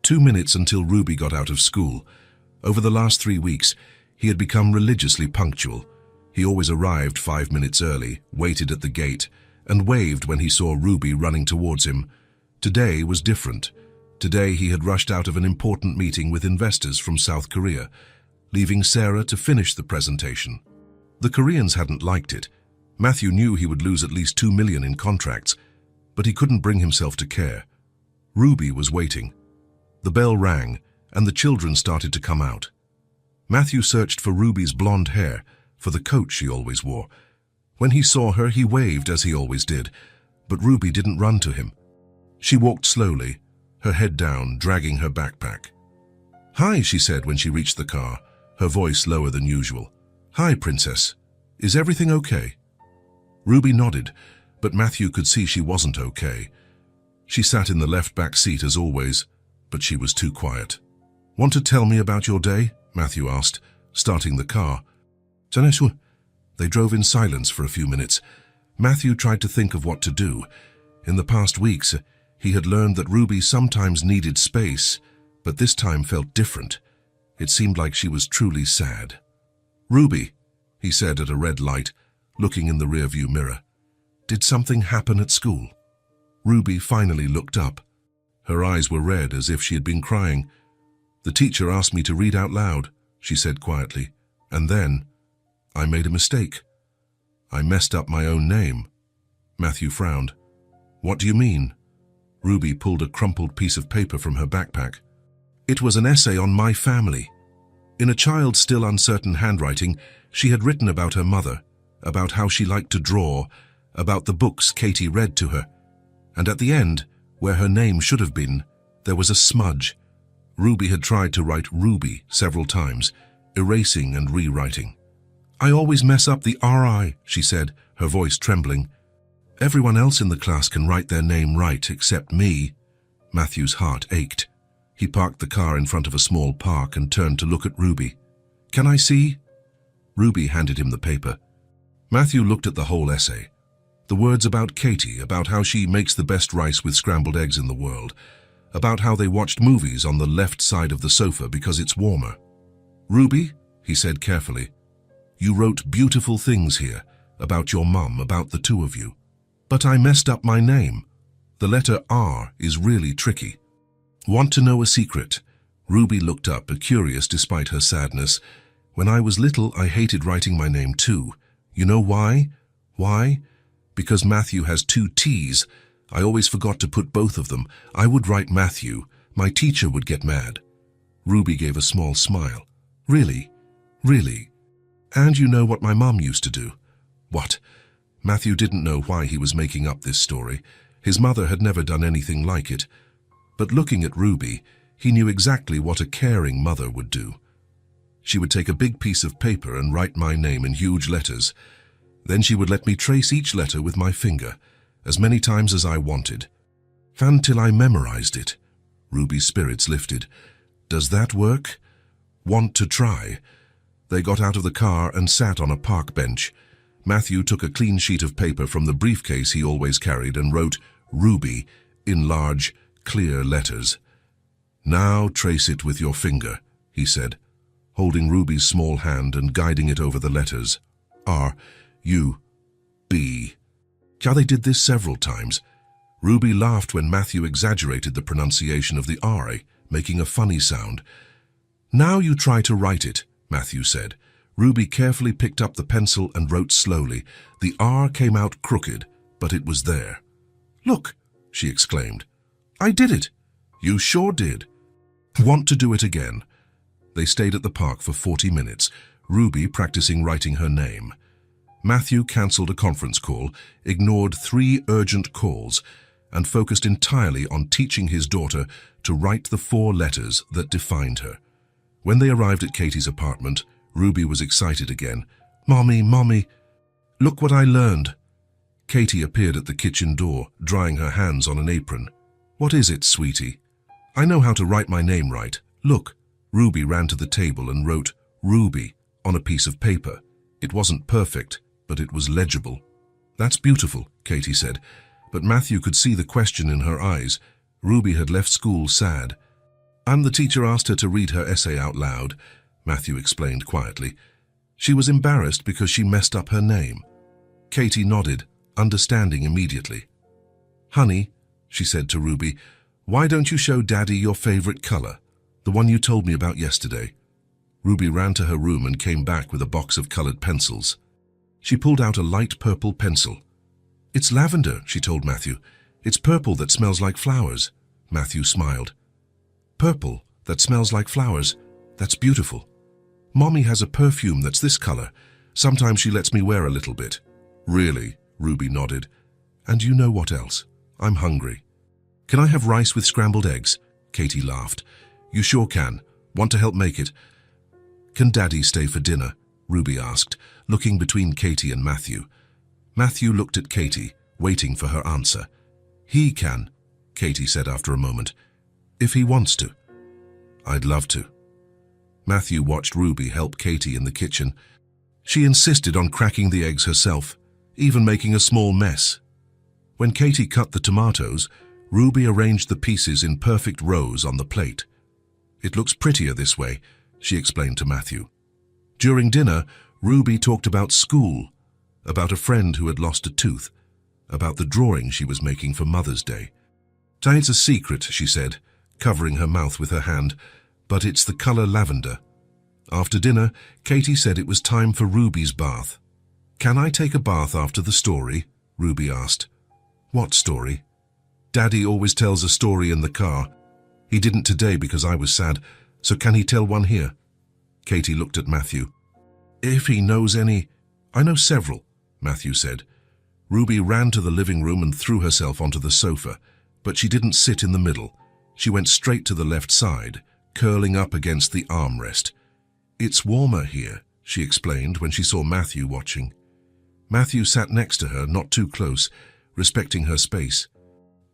2 minutes until Ruby got out of school. Over the last 3 weeks, he had become religiously punctual. He always arrived 5 minutes early, waited at the gate, and waved when he saw Ruby running towards him. Today was different. Today he had rushed out of an important meeting with investors from South Korea, leaving Sarah to finish the presentation. The Koreans hadn't liked it. Matthew knew he would lose at least $2 million in contracts, but he couldn't bring himself to care. Ruby was waiting. The bell rang, and the children started to come out. Matthew searched for Ruby's blonde hair, for the coat she always wore. When he saw her, he waved as he always did, but Ruby didn't run to him. She walked slowly, her head down, dragging her backpack. "Hi," she said when she reached the car, her voice lower than usual. "Hi, Princess. Is everything okay?" Ruby nodded, but Matthew could see she wasn't okay. She sat in the left back seat as always, but she was too quiet. "Want to tell me about your day?" Matthew asked, starting the car. They drove in silence for a few minutes. Matthew tried to think of what to do. In the past weeks, he had learned that Ruby sometimes needed space, but this time felt different. It seemed like she was truly sad. "Ruby," he said at a red light, looking in the rearview mirror. "Did something happen at school?" Ruby finally looked up. Her eyes were red as if she had been crying. "The teacher asked me to read out loud," she said quietly. "And then I made a mistake. I messed up my own name." Matthew frowned. "What do you mean?" Ruby pulled a crumpled piece of paper from her backpack. "It was an essay on my family." In a child's still uncertain handwriting, she had written about her mother, about how she liked to draw, about the books Katie read to her. And at the end, where her name should have been, there was a smudge. Ruby had tried to write Ruby several times, erasing and rewriting. I always mess up the RI, she said, her voice trembling. Everyone else in the class can write their name right except me. Matthew's heart ached. He parked the car in front of a small park and turned to look at Ruby. Can I see? Ruby handed him the paper. Matthew looked at the whole essay. The words about Katie, about how she makes the best rice with scrambled eggs in the world, about how they watched movies on the left side of the sofa because it's warmer. Ruby, he said carefully, you wrote beautiful things here, about your mum, about the two of you. But I messed up my name. The letter R is really tricky. Want to know a secret? Ruby looked up, curious despite her sadness. When I was little, I hated writing my name too. You know why? Why? Because Matthew has two T's. I always forgot to put both of them. I would write Matthew. My teacher would get mad. Ruby gave a small smile. Really? Really? And you know what my mum used to do? What? Matthew didn't know why he was making up this story. His mother had never done anything like it. But looking at Ruby, he knew exactly what a caring mother would do. She would take a big piece of paper and write my name in huge letters. Then she would let me trace each letter with my finger, as many times as I wanted. Until I memorized it. Ruby's spirits lifted. Does that work? Want to try? They got out of the car and sat on a park bench. Matthew took a clean sheet of paper from the briefcase he always carried and wrote Ruby in large, clear letters. Now trace it with your finger, he said, holding Ruby's small hand and guiding it over the letters. R, U, B. How they did this several times. Ruby laughed when Matthew exaggerated the pronunciation of the R, making a funny sound. Now you try to write it, Matthew said. Ruby carefully picked up the pencil and wrote slowly. The R came out crooked, but it was there. Look, she exclaimed. I did it. You sure did. Want to do it again? They stayed at the park for 40 minutes, Ruby practicing writing her name. Matthew cancelled a conference call, ignored 3 urgent calls, and focused entirely on teaching his daughter to write the 4 letters that defined her. When they arrived at Katie's apartment, Ruby was excited again. Mommy, Mommy, look what I learned. Katie appeared at the kitchen door, drying her hands on an apron. What is it, sweetie? I know how to write my name right. Look. Ruby ran to the table and wrote Ruby on a piece of paper. It wasn't perfect, but it was legible. That's beautiful, Katie said, but Matthew could see the question in her eyes. Ruby had left school sad. The teacher asked her to read her essay out loud, Matthew explained quietly. She was embarrassed because she messed up her name. Katie nodded, understanding immediately. Honey, she said to Ruby, why don't you show Daddy your favorite color, the one you told me about yesterday? Ruby ran to her room and came back with a box of colored pencils. She pulled out a light purple pencil. It's lavender, she told Matthew. It's purple that smells like flowers. Matthew smiled. Purple that smells like flowers. That's beautiful. Mommy has a perfume that's this color. Sometimes she lets me wear a little bit. Really? Ruby nodded. And you know what else? I'm hungry. Can I have rice with scrambled eggs? Katie laughed. You sure can. Want to help make it? Can Daddy stay for dinner? Ruby asked, looking between Katie and Matthew. Matthew looked at Katie, waiting for her answer. He can, Katie said after a moment. If he wants to. I'd love to. Matthew watched Ruby help Katie in the kitchen. She insisted on cracking the eggs herself, even making a small mess. When Katie cut the tomatoes, Ruby arranged the pieces in perfect rows on the plate. It looks prettier this way, she explained to Matthew. During dinner, Ruby talked about school, about a friend who had lost a tooth, about the drawing she was making for Mother's Day. It's a secret, she said, covering her mouth with her hand, but it's the color lavender. After dinner, Katie said it was time for Ruby's bath. Can I take a bath after the story? Ruby asked. What story? Daddy always tells a story in the car. He didn't today because I was sad, so can he tell one here? Katie looked at Matthew. If he knows any... I know several, Matthew said. Ruby ran to the living room and threw herself onto the sofa, but she didn't sit in the middle. She went straight to the left side, curling up against the armrest. It's warmer here, she explained when she saw Matthew watching. Matthew sat next to her, not too close, respecting her space.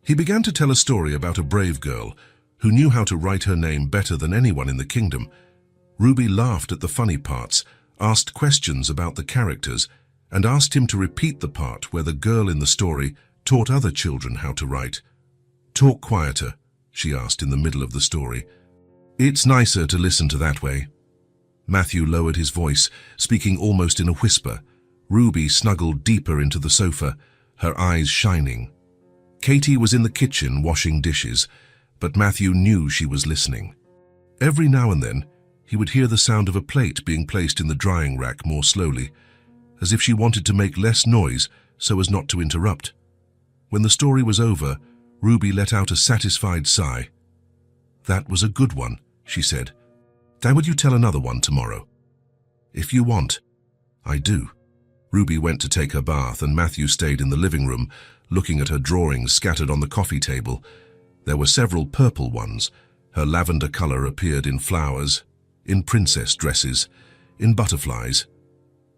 He began to tell a story about a brave girl who knew how to write her name better than anyone in the kingdom. Ruby laughed at the funny parts, asked questions about the characters, and asked him to repeat the part where the girl in the story taught other children how to write. "Talk quieter," she asked in the middle of the story. "It's nicer to listen to that way." Matthew lowered his voice, speaking almost in a whisper. Ruby snuggled deeper into the sofa, her eyes shining. Katie was in the kitchen washing dishes, but Matthew knew she was listening. Every now and then, he would hear the sound of a plate being placed in the drying rack more slowly, as if she wanted to make less noise so as not to interrupt. When the story was over, Ruby let out a satisfied sigh. "That was a good one," she said. "Dad, would you tell another one tomorrow?" "If you want." "I do." Ruby went to take her bath, and Matthew stayed in the living room, looking at her drawings scattered on the coffee table. There were several purple ones. Her lavender color appeared in flowers, in princess dresses, in butterflies.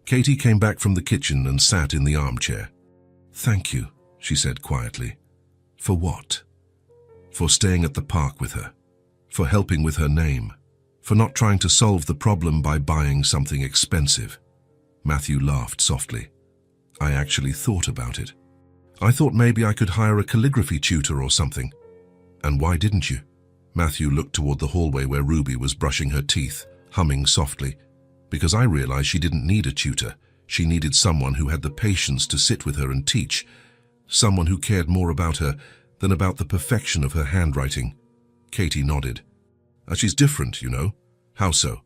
Katie came back from the kitchen and sat in the armchair. "Thank you," she said quietly. "For what?" "For staying at the park with her. For helping with her name. For not trying to solve the problem by buying something expensive." Matthew laughed softly. "I actually thought about it. I thought maybe I could hire a calligraphy tutor or something." "And why didn't you?" Matthew looked toward the hallway where Ruby was brushing her teeth, humming softly. "Because I realized she didn't need a tutor. She needed someone who had the patience to sit with her and teach. Someone who cared more about her than about the perfection of her handwriting." Katie nodded. "She's different, you know." "How so?"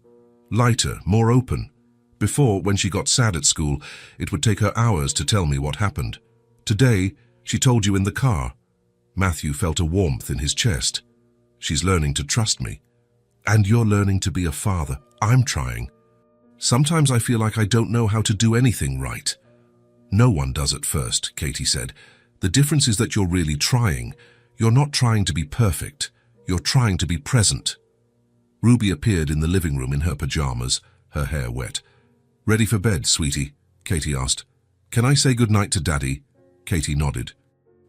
"Lighter, more open. Before, when she got sad at school, it would take her hours to tell me what happened. Today, she told you in the car." Matthew felt a warmth in his chest. "She's learning to trust me. And you're learning to be a father. I'm trying. Sometimes I feel like I don't know how to do anything right." "No one does at first," Katie said. "The difference is that you're really trying. You're not trying to be perfect. You're trying to be present." Ruby appeared in the living room in her pajamas, her hair wet. "Ready for bed, sweetie?" Katie asked. "Can I say goodnight to Daddy?" Katie nodded.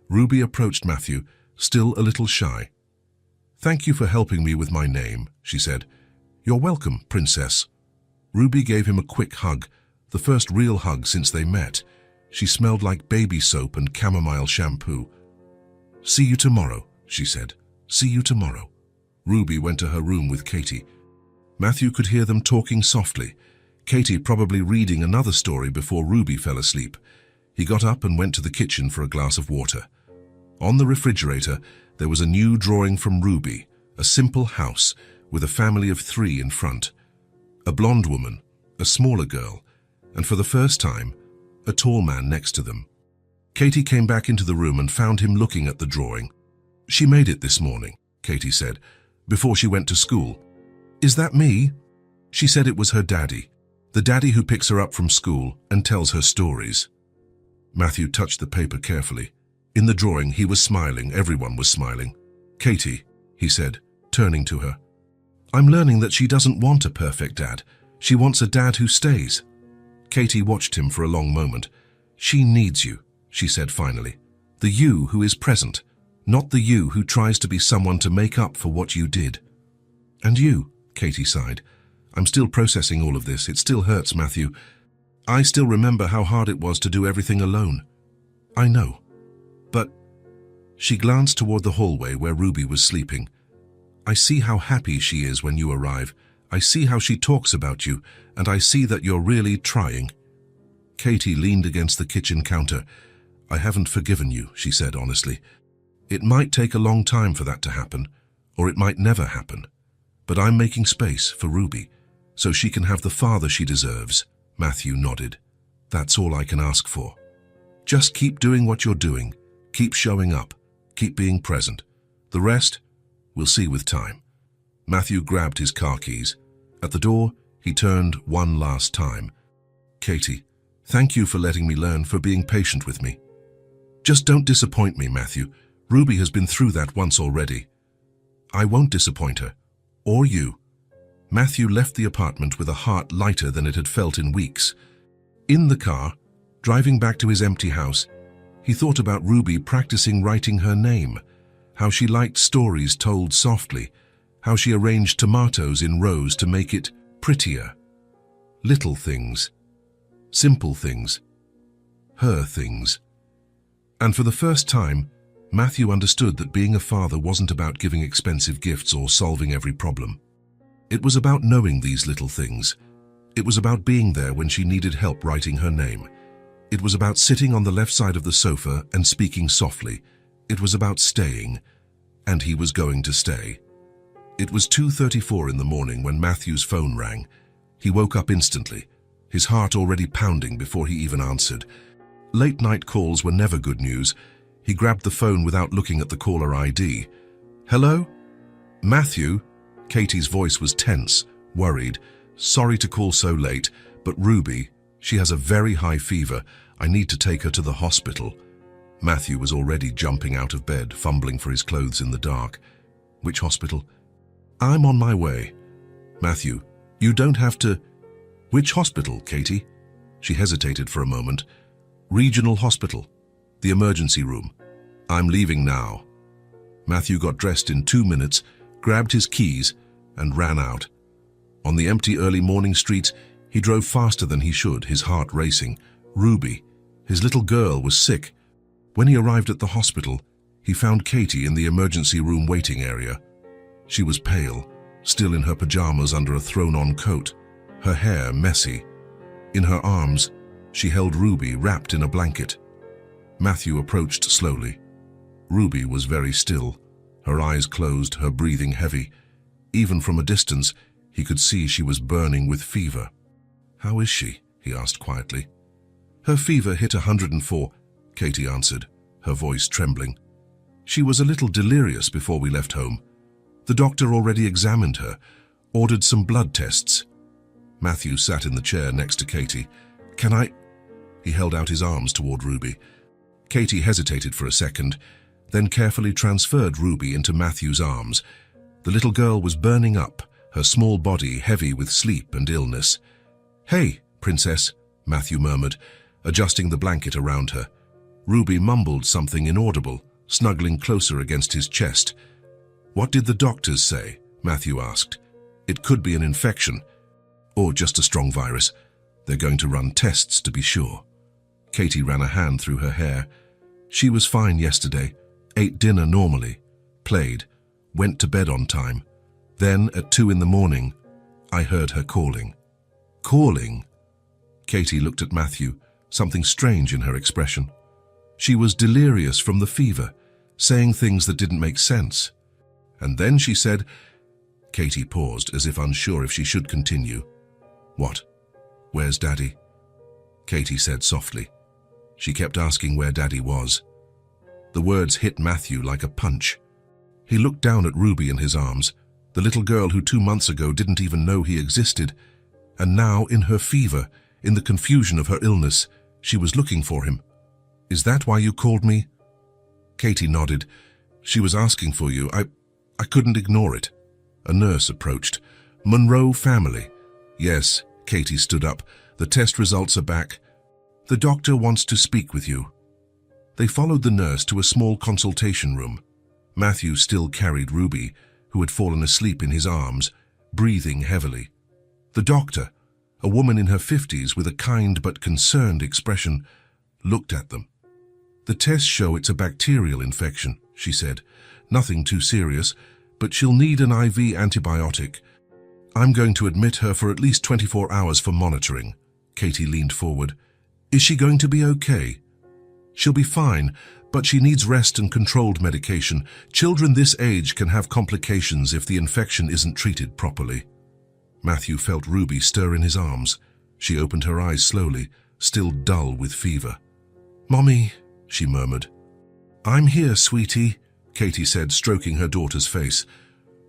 Ruby approached Matthew, still a little shy. "Thank you for helping me with my name," she said. "You're welcome, Princess." Ruby gave him a quick hug, the first real hug since they met. She smelled like baby soap and chamomile shampoo. "See you tomorrow," she said. "See you tomorrow." Ruby went to her room with Katie. Matthew could hear them talking softly, Katie probably reading another story before Ruby fell asleep. He got up and went to the kitchen for a glass of water. On the refrigerator, there was a new drawing from Ruby, a simple house with a family of 3 in front. A blonde woman, a smaller girl, and for the first time, a tall man next to them. Katie came back into the room and found him looking at the drawing. "She made it this morning," Katie said, "before she went to school." "Is that me?" She said it was her daddy, the daddy who picks her up from school and tells her stories. Matthew touched the paper carefully. In the drawing, he was smiling, everyone was smiling. "Katie," he said, turning to her, "I'm learning that she doesn't want a perfect dad. She wants a dad who stays." Katie watched him for a long moment. "She needs you," she said finally. "The you who is present, not the you who tries to be someone to make up for what you did." "And you," Katie sighed. "I'm still processing all of this. It still hurts, Matthew. I still remember how hard it was to do everything alone." "I know. But..." She glanced toward the hallway where Ruby was sleeping. "I see how happy she is when you arrive. I see how she talks about you, and I see that you're really trying." Katie leaned against the kitchen counter. "I haven't forgiven you," she said honestly. "It might take a long time for that to happen, or it might never happen. But I'm making space for Ruby, so she can have the father she deserves." Matthew nodded. "That's all I can ask for. Just keep doing what you're doing. Keep showing up. Keep being present. The rest, we'll see with time." Matthew grabbed his car keys. At the door, he turned one last time. "Katie, thank you for letting me learn, for being patient with me. Just don't disappoint me, Matthew. Ruby has been through that once already." "I won't disappoint her. Or you." Matthew left the apartment with a heart lighter than it had felt in weeks. In the car, driving back to his empty house, he thought about Ruby practicing writing her name, how she liked stories told softly, how she arranged tomatoes in rows to make it prettier. Little things, simple things, her things. And for the first time, Matthew understood that being a father wasn't about giving expensive gifts or solving every problem. It was about knowing these little things. It was about being there when she needed help writing her name. It was about sitting on the left side of the sofa and speaking softly. It was about staying, and he was going to stay. It was 2:34 in the morning when Matthew's phone rang. He woke up instantly, his heart already pounding before he even answered. Late-night calls were never good news. He grabbed the phone without looking at the caller ID. "Hello? Matthew?" Katie's voice was tense, worried. "Sorry to call so late, but Ruby, she has a very high fever. I need to take her to the hospital." Matthew was already jumping out of bed, fumbling for his clothes in the dark. "Which hospital?" "I'm on my way." "Matthew, you don't have to..." "Which hospital, Katie?" She hesitated for a moment. "Regional hospital. The emergency room. I'm leaving now." Matthew got dressed in 2 minutes, grabbed his keys, and ran out. On the empty early morning streets, he drove faster than he should, his heart racing. Ruby, his little girl, was sick. When he arrived at the hospital, he found Katie in the emergency room waiting area. She was pale, still in her pajamas under a thrown-on coat, her hair messy. In her arms, she held Ruby wrapped in a blanket. Matthew approached slowly. Ruby was very still, her eyes closed, her breathing heavy. Even from a distance, he could see she was burning with fever. "How is she?" he asked quietly. "Her fever hit 104, Katie answered, her voice trembling. "She was a little delirious before we left home. The doctor already examined her, ordered some blood tests." Matthew sat in the chair next to Katie. "Can I..." He held out his arms toward Ruby. Katie hesitated for a second, then carefully transferred Ruby into Matthew's arms. The little girl was burning up, her small body heavy with sleep and illness. "Hey, princess," Matthew murmured, adjusting the blanket around her. Ruby mumbled something inaudible, snuggling closer against his chest. "What did the doctors say?" Matthew asked. "It could be an infection, or just a strong virus. They're going to run tests to be sure." Katie ran a hand through her hair. "She was fine yesterday, ate dinner normally, played, went to bed on time. Then at 2 in the morning, I heard her calling." "Calling?" Katie looked at Matthew, something strange in her expression. She was delirious from the fever, saying things that didn't make sense. And then she said... Katie paused, as if unsure if she should continue. "What? Where's Daddy?" Katie said softly. She kept asking where Daddy was. The words hit Matthew like a punch. He looked down at Ruby in his arms, the little girl who 2 months ago didn't even know he existed. And now, in her fever, in the confusion of her illness, she was looking for him. "Is that why you called me?" Katie nodded. "She was asking for you. I couldn't ignore it." A nurse approached. "Monroe family." "Yes." Katie stood up. "The test results are back. The doctor wants to speak with you." They followed the nurse to a small consultation room. Matthew still carried Ruby, who had fallen asleep in his arms, breathing heavily. The doctor, a woman in her 50s with a kind but concerned expression, looked at them. "The tests show it's a bacterial infection," she said. "Nothing too serious, but she'll need an IV antibiotic. I'm going to admit her for at least 24 hours for monitoring." Katie leaned forward. "Is she going to be okay?" "She'll be fine, but she needs rest and controlled medication. Children this age can have complications if the infection isn't treated properly." Matthew felt Ruby stir in his arms. She opened her eyes slowly, still dull with fever. "Mommy," she murmured. "I'm here, sweetie," Katie said, stroking her daughter's face.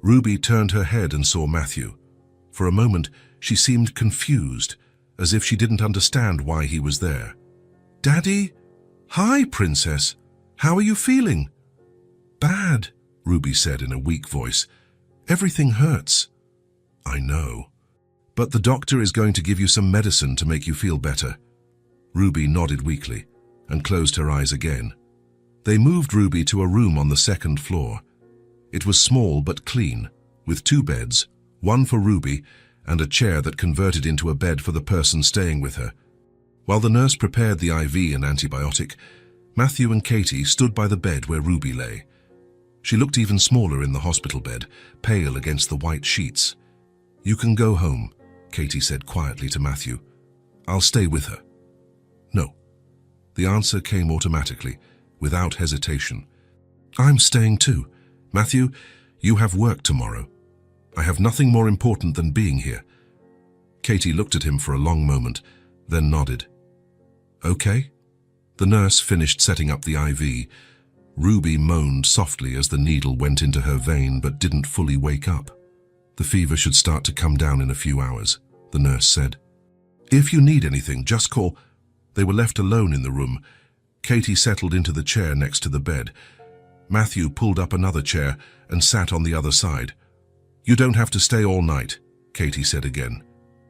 Ruby turned her head and saw Matthew. For a moment, she seemed confused, as if she didn't understand why he was there. "Daddy? Hi, princess. How are you feeling?" "Bad," Ruby said in a weak voice. "Everything hurts." I know. But the doctor is going to give you some medicine to make you feel better. Ruby nodded weakly and closed her eyes again. They moved Ruby to a room on the second floor. It was small but clean, with 2 beds, one for Ruby and a chair that converted into a bed for the person staying with her. While the nurse prepared the IV and antibiotic, Matthew and Katie stood by the bed where Ruby lay. She looked even smaller in the hospital bed, pale against the white sheets. "You can go home," Katie said quietly to Matthew. "I'll stay with her." "No." The answer came automatically, without hesitation. "I'm staying too. Matthew, you have work tomorrow. I have nothing more important than being here." Katie looked at him for a long moment, then nodded. "Okay." The nurse finished setting up the IV. Ruby moaned softly as the needle went into her vein but didn't fully wake up. "The fever should start to come down in a few hours," the nurse said. "If you need anything, just call." They were left alone in the room. Katie settled into the chair next to the bed. Matthew pulled up another chair and sat on the other side. "You don't have to stay all night," Katie said again.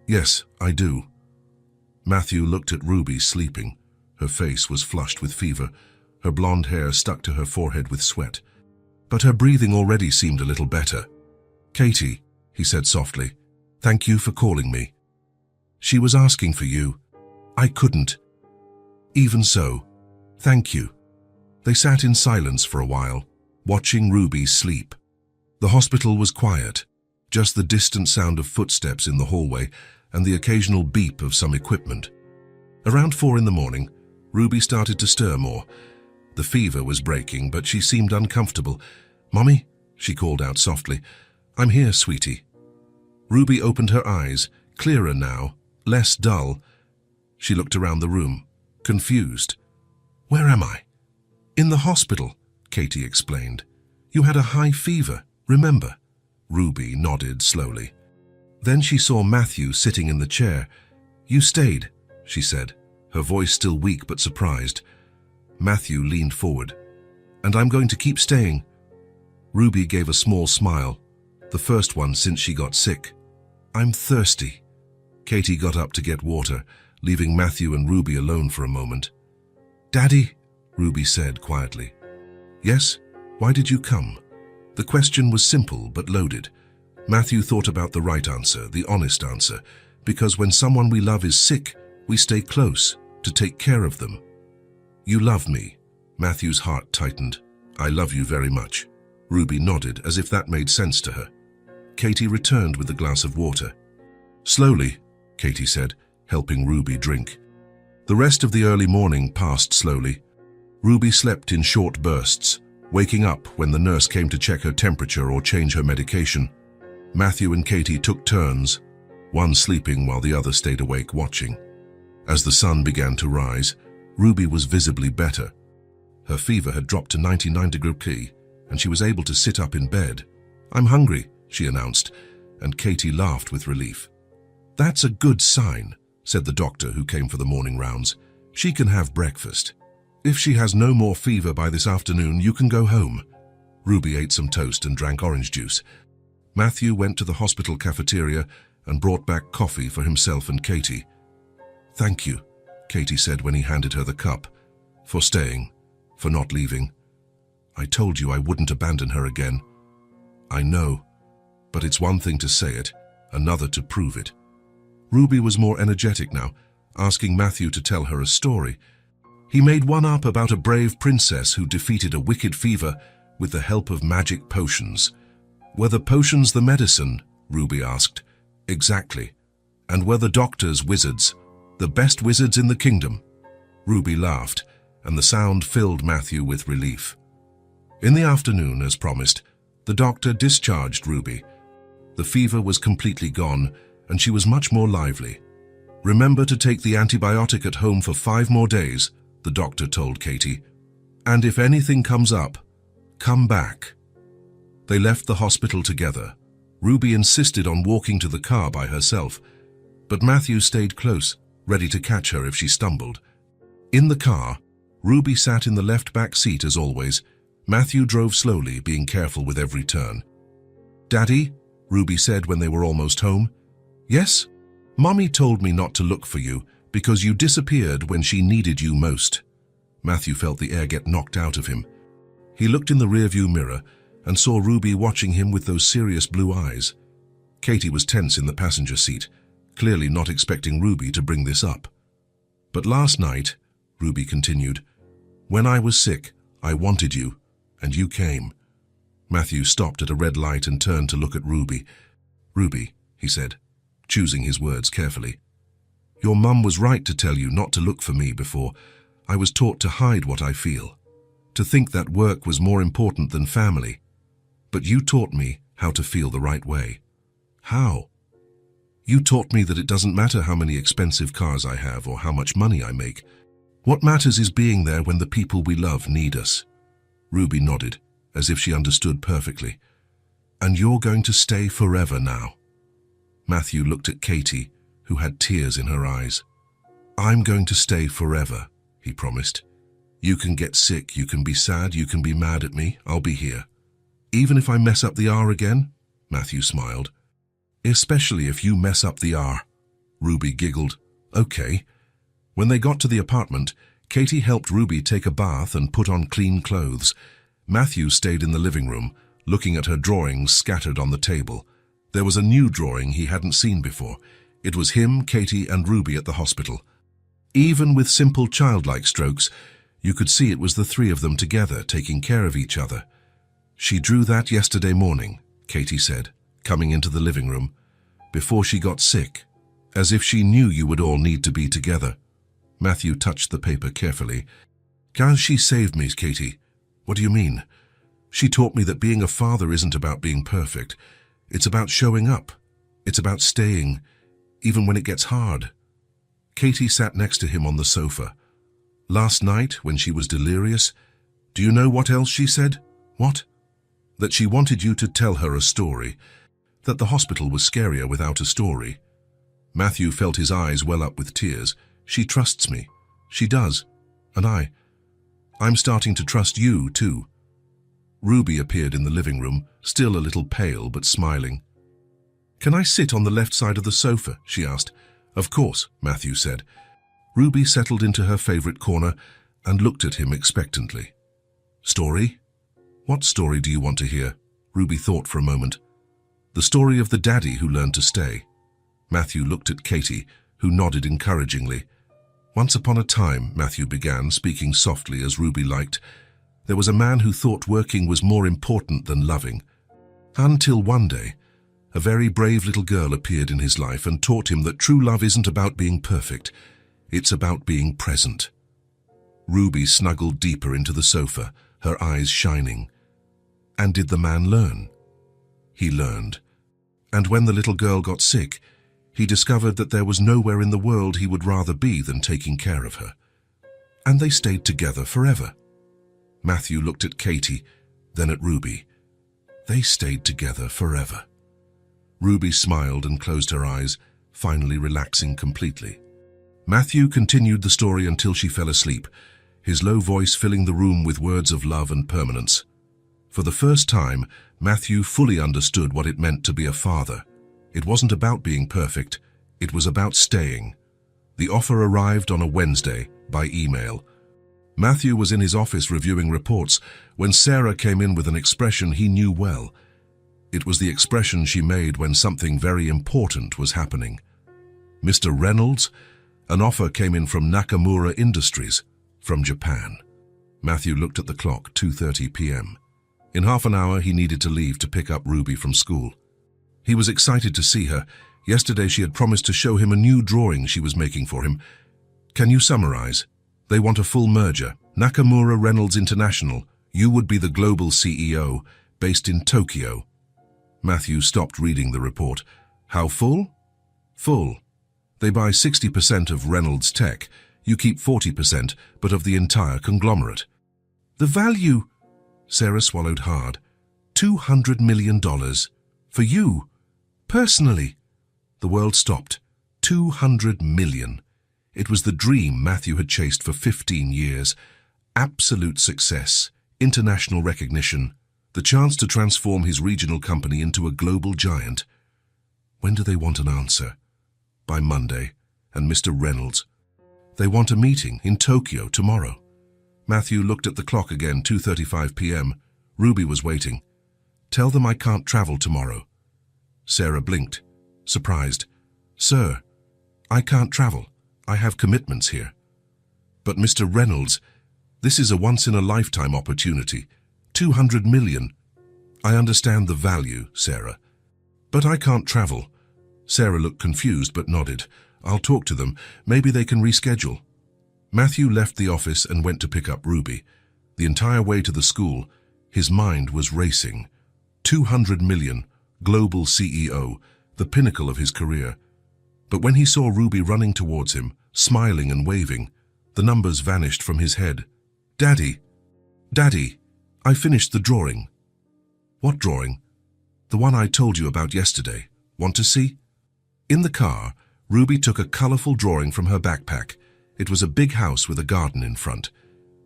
"Yes, I do." Matthew looked at Ruby sleeping. Her face was flushed with fever. Her blonde hair stuck to her forehead with sweat. But her breathing already seemed a little better. "Katie," he said softly, "thank you for calling me. She was asking for you. I couldn't. Even so, thank you." They sat in silence for a while, watching Ruby sleep. The hospital was quiet, just the distant sound of footsteps in the hallway and the occasional beep of some equipment. Around 4 in the morning, Ruby started to stir more. The fever was breaking, but she seemed uncomfortable. "Mommy," she called out softly. "I'm here, sweetie." Ruby opened her eyes, clearer now, less dull. She looked around the room, confused. "Where am I?" "In the hospital," Katie explained. "You had a high fever, remember?" Ruby nodded slowly. Then she saw Matthew sitting in the chair. "You stayed," she said, her voice still weak but surprised. Matthew leaned forward. "And I'm going to keep staying." Ruby gave a small smile, the first one since she got sick. "I'm thirsty." Katie got up to get water, leaving Matthew and Ruby alone for a moment. "Daddy," Ruby said quietly. "Yes? Why did you come?" The question was simple but loaded. Matthew thought about the right answer, the honest answer, because when someone we love is sick, we stay close to take care of them. "You love me." Matthew's heart tightened. "I love you very much." Ruby nodded as if that made sense to her. Katie returned with a glass of water. "Slowly," Katie said, helping Ruby drink. The rest of the early morning passed slowly. Ruby slept in short bursts, waking up when the nurse came to check her temperature or change her medication. Matthew and Katie took turns, one sleeping while the other stayed awake watching. As the sun began to rise, Ruby was visibly better. Her fever had dropped to 99°C, and she was able to sit up in bed. "I'm hungry," she announced, and Katie laughed with relief. "That's a good sign," said the doctor who came for the morning rounds. "She can have breakfast. If she has no more fever by this afternoon, you can go home." Ruby ate some toast and drank orange juice. Matthew went to the hospital cafeteria and brought back coffee for himself and Katie. "Thank you," Katie said when he handed her the cup, "for staying, for not leaving. I told you I wouldn't abandon her again." "I know, but it's one thing to say it, another to prove it." Ruby was more energetic now, asking Matthew to tell her a story. He made one up about a brave princess who defeated a wicked fever with the help of magic potions. "Were the potions the medicine?" Ruby asked. "Exactly. And were the doctors wizards? The best wizards in the kingdom?" Ruby laughed, and the sound filled Matthew with relief. In the afternoon, as promised, the doctor discharged Ruby. The fever was completely gone, and she was much more lively. "Remember to take the antibiotic at home for 5 more days," the doctor told Katie. "And if anything comes up, come back." They left the hospital together. Ruby insisted on walking to the car by herself, but Matthew stayed close, ready to catch her if she stumbled. In the car, Ruby sat in the left back seat as always. Matthew drove slowly, being careful with every turn. "Daddy?" Ruby said when they were almost home. Yes? Mommy told me not to look for you because you disappeared when she needed you most. Matthew felt the air get knocked out of him. He looked in the rearview mirror and saw Ruby watching him with those serious blue eyes. Katie was tense in the passenger seat, clearly not expecting Ruby to bring this up. But last night, Ruby continued, when I was sick, I wanted you, and you came. Matthew stopped at a red light and turned to look at Ruby. Ruby, he said, choosing his words carefully. Your mum was right to tell you not to look for me before. I was taught to hide what I feel, to think that work was more important than family. But you taught me how to feel the right way. How? You taught me that it doesn't matter how many expensive cars I have or how much money I make. What matters is being there when the people we love need us. Ruby nodded, as if she understood perfectly. And you're going to stay forever now. Matthew looked at Katie, who had tears in her eyes. I'm going to stay forever, he promised. You can get sick, you can be sad, you can be mad at me, I'll be here. Even if I mess up the R again? Matthew smiled. Especially if you mess up the R. Ruby giggled. Okay. When they got to the apartment, Katie helped Ruby take a bath and put on clean clothes. Matthew stayed in the living room, looking at her drawings scattered on the table. There was a new drawing he hadn't seen before. It was him, Katie, and Ruby at the hospital. Even with simple childlike strokes, you could see it was the three of them together, taking care of each other. She drew that yesterday morning, Katie said, coming into the living room, before she got sick, as if she knew you would all need to be together. Matthew touched the paper carefully. Can she saved me, Katie? What do you mean? She taught me that being a father isn't about being perfect. It's about showing up. It's about staying, even when it gets hard. Katie sat next to him on the sofa. Last night, when she was delirious, do you know what else she said? What? That she wanted you to tell her a story. That the hospital was scarier without a story. Matthew felt his eyes well up with tears. She trusts me. She does. And I'm starting to trust you, too. Ruby appeared in the living room, still a little pale but smiling. Can I sit on the left side of the sofa? She asked. Of course, Matthew said. Ruby settled into her favorite corner and looked at him expectantly. Story? What story do you want to hear? Ruby thought for a moment. The story of the daddy who learned to stay. Matthew looked at Katie, who nodded encouragingly. Once upon a time, Matthew began, speaking softly as Ruby liked, there was a man who thought working was more important than loving. Until one day, a very brave little girl appeared in his life and taught him that true love isn't about being perfect. It's about being present. Ruby snuggled deeper into the sofa, her eyes shining. And did the man learn? He learned. And when the little girl got sick, he discovered that there was nowhere in the world he would rather be than taking care of her. And they stayed together forever. Matthew looked at Katie, then at Ruby. They stayed together forever. Ruby smiled and closed her eyes, finally relaxing completely. Matthew continued the story until she fell asleep, his low voice filling the room with words of love and permanence. For the first time, Matthew fully understood what it meant to be a father. It wasn't about being perfect, it was about staying. The offer arrived on a Wednesday, by email. Matthew was in his office reviewing reports when Sarah came in with an expression he knew well. It was the expression she made when something very important was happening. Mr. Reynolds, an offer came in from Nakamura Industries, from Japan. Matthew looked at the clock, 2:30 p.m. In half an hour, he needed to leave to pick up Ruby from school. He was excited to see her. Yesterday, she had promised to show him a new drawing she was making for him. Can you summarize? They want a full merger. Nakamura Reynolds International. You would be the global CEO, based in Tokyo. Matthew stopped reading the report. How full? Full. They buy 60% of Reynolds Tech. You keep 40%, but of the entire conglomerate. The value... Sarah swallowed hard. $200 million. For you. Personally. The world stopped. 200 million. It was the dream Matthew had chased for 15 years. Absolute success. International recognition. The chance to transform his regional company into a global giant. When do they want an answer? By Monday. And Mr. Reynolds? They want a meeting in Tokyo tomorrow. Matthew looked at the clock again, 2:35 p.m. Ruby was waiting. Tell them I can't travel tomorrow. Sarah blinked, surprised. Sir, I can't travel. I have commitments here. But Mr. Reynolds, this is a once-in-a-lifetime opportunity. 200 million. I understand the value, Sarah. But I can't travel. Sarah looked confused but nodded. I'll talk to them. Maybe they can reschedule. Matthew left the office and went to pick up Ruby. The entire way to the school, his mind was racing. 200 million, global CEO, the pinnacle of his career. But when he saw Ruby running towards him, smiling and waving, the numbers vanished from his head. Daddy, Daddy, I finished the drawing. What drawing? The one I told you about yesterday. Want to see? In the car, Ruby took a colorful drawing from her backpack. It was a big house with a garden in front.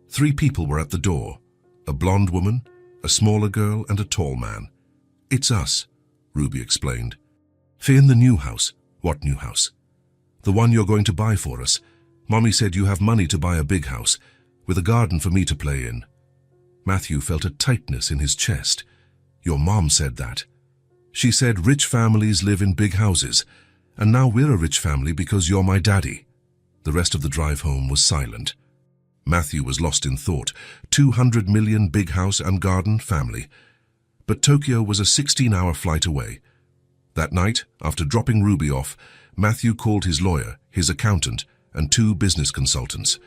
3 people were at the door. A blonde woman, a smaller girl, and a tall man. It's us, Ruby explained. In the new house. What new house? The one you're going to buy for us. Mommy said you have money to buy a big house, with a garden for me to play in. Matthew felt a tightness in his chest. Your mom said that. She said rich families live in big houses, and now we're a rich family because you're my daddy. The rest of the drive home was silent. Matthew was lost in thought. 200 million big house and garden family. But Tokyo was a 16-hour flight away. That night, after dropping Ruby off, Matthew called his lawyer, his accountant, and 2 business consultants.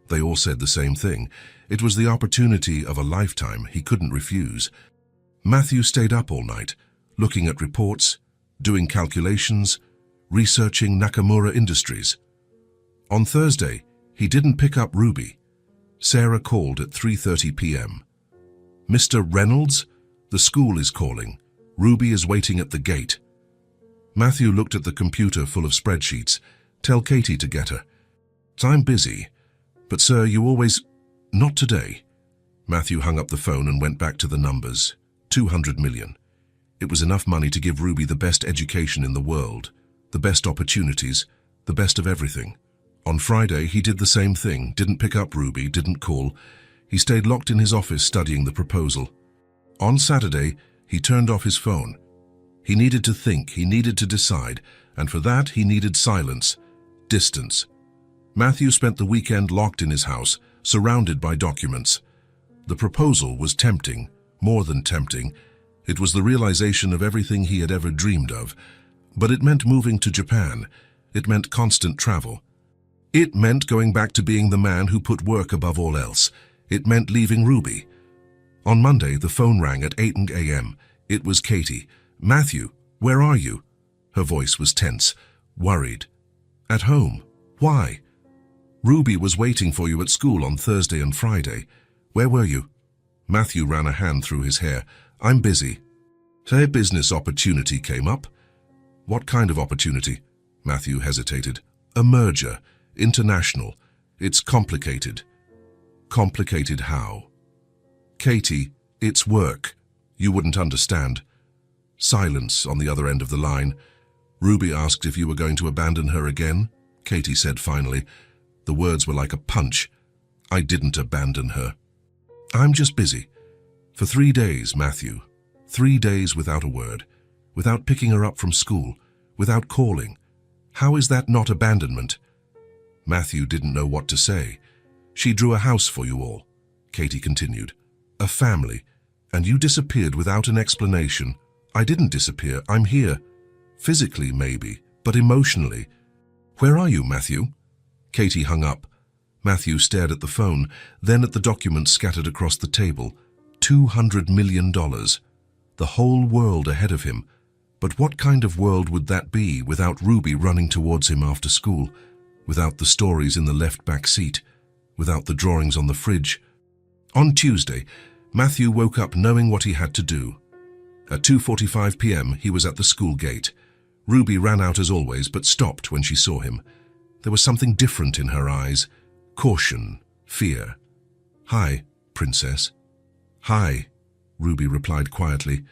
They all said the same thing. It was the opportunity of a lifetime he couldn't refuse. Matthew stayed up all night, looking at reports, doing calculations, researching Nakamura Industries. On Thursday, he didn't pick up Ruby. Sarah called at 3:30 p.m. Mr. Reynolds, the school is calling. Ruby is waiting at the gate. Matthew looked at the computer full of spreadsheets. Tell Katie to get her. I'm busy. But sir, you always... Not today. Matthew hung up the phone and went back to the numbers. 200 million. It was enough money to give Ruby the best education in the world, the best opportunities, the best of everything. On Friday, he did the same thing, didn't pick up Ruby, didn't call. He stayed locked in his office studying the proposal. On Saturday, he turned off his phone. He needed to think, he needed to decide, and for that he needed silence, distance. Matthew spent the weekend locked in his house, surrounded by documents. The proposal was tempting, more than tempting. It was the realization of everything he had ever dreamed of. But it meant moving to Japan. It meant constant travel. It meant going back to being the man who put work above all else. It meant leaving Ruby. On Monday, the phone rang at 8 a.m. It was Katie. Matthew, where are you? Her voice was tense, worried. At home. Why? Ruby was waiting for you at school on Thursday and Friday. Where were you? Matthew ran a hand through his hair. I'm busy. A business opportunity came up. What kind of opportunity? Matthew hesitated. A merger. International. It's complicated. Complicated how? Katie, it's work. You wouldn't understand. Silence on the other end of the line. Ruby asked if you were going to abandon her again. Katie said finally. The words were like a punch. I didn't abandon her. I'm just busy. For 3 days, Matthew. 3 days without a word. Without picking her up from school. Without calling. How is that not abandonment? Matthew didn't know what to say. She drew a house for you all. Katie continued. A family. And you disappeared without an explanation. I didn't disappear. I'm here. Physically, maybe, but emotionally. Where are you, Matthew? Katie hung up. Matthew stared at the phone, then at the documents scattered across the table. $200 million. The whole world ahead of him. But what kind of world would that be without Ruby running towards him after school? Without the stories in the left back seat? Without the drawings on the fridge? On Tuesday, Matthew woke up knowing what he had to do. At 2:45 p.m. he was at the school gate. Ruby ran out as always, but stopped when she saw him. There was something different in her eyes. Caution, fear. Hi, princess. Hi. Ruby replied quietly,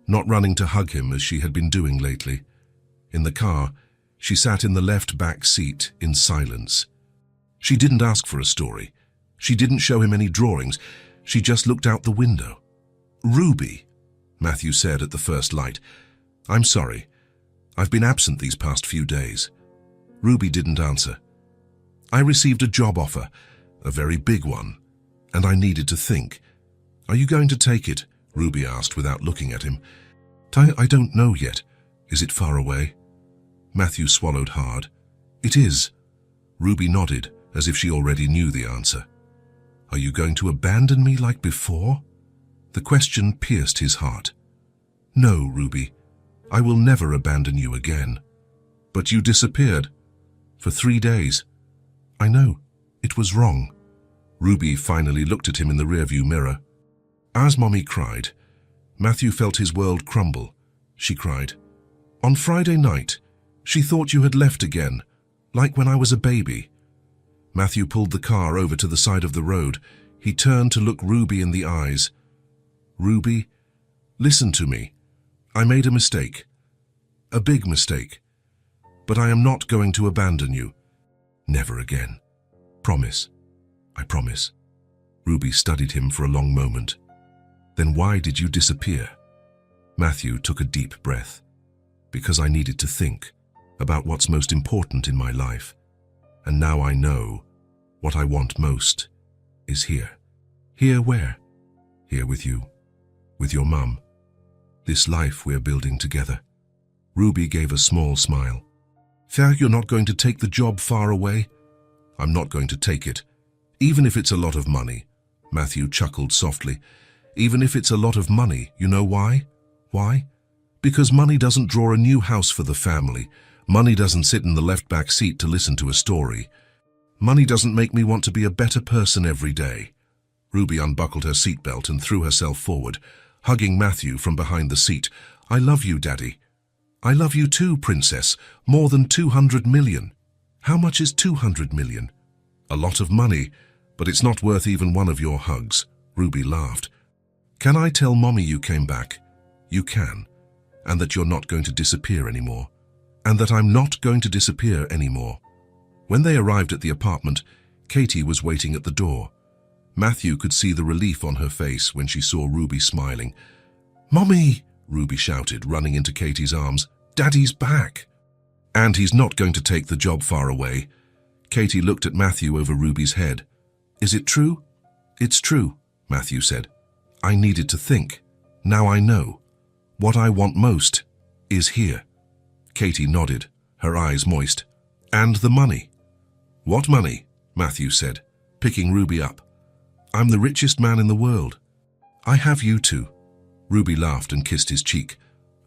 not running to hug him as she had been doing lately. In the car, she sat in the left back seat in silence. She didn't ask for a story. She didn't show him any drawings. She just looked out the window. "Ruby," Matthew said at the first light, "I'm sorry. I've been absent these past few days." Ruby didn't answer. "I received a job offer, a very big one, and I needed to think." "Are you going to take it?" Ruby asked without looking at him. I don't know yet. Is it far away?" Matthew swallowed hard. "It is." Ruby nodded, as if she already knew the answer. "Are you going to abandon me like before?" The question pierced his heart. "No, Ruby. I will never abandon you again." "But you disappeared. For 3 days." "I know. It was wrong." Ruby finally looked at him in the rearview mirror. As Mommy cried, Matthew felt his world crumble. She cried, "On Friday night, she thought you had left again, like when I was a baby." Matthew pulled the car over to the side of the road. He turned to look Ruby in the eyes. "Ruby, listen to me. I made a mistake. A big mistake. But I am not going to abandon you. Never again. Promise. I promise." Ruby studied him for a long moment. "Then why did you disappear?" Matthew took a deep breath. "Because I needed to think about what's most important in my life. And now I know what I want most is here." "Here where?" "Here with you. With your mum. This life we're building together." Ruby gave a small smile. "Fair, you're not going to take the job far away?" "I'm not going to take it. Even if it's a lot of money." Matthew chuckled softly. "Even if it's a lot of money, you know why? Why? Because money doesn't draw a new house for the family. Money doesn't sit in the left back seat to listen to a story. Money doesn't make me want to be a better person every day." Ruby unbuckled her seatbelt and threw herself forward, hugging Matthew from behind the seat. "I love you, Daddy." "I love you too, Princess. More than 200 million. "How much is 200 million?" "A lot of money, but it's not worth even one of your hugs." Ruby laughed. "Can I tell Mommy you came back?" "You can. And that you're not going to disappear anymore." "And that I'm not going to disappear anymore." When they arrived at the apartment, Katie was waiting at the door. Matthew could see the relief on her face when she saw Ruby smiling. "Mommy!" Ruby shouted, running into Katie's arms. "Daddy's back!" "And he's not going to take the job far away." Katie looked at Matthew over Ruby's head. "Is it true?" "It's true," Matthew said. "I needed to think. Now I know. What I want most is here." Katie nodded, her eyes moist. "And the money?" "What money?" Matthew said, picking Ruby up. "I'm the richest man in the world. I have you too." Ruby laughed and kissed his cheek.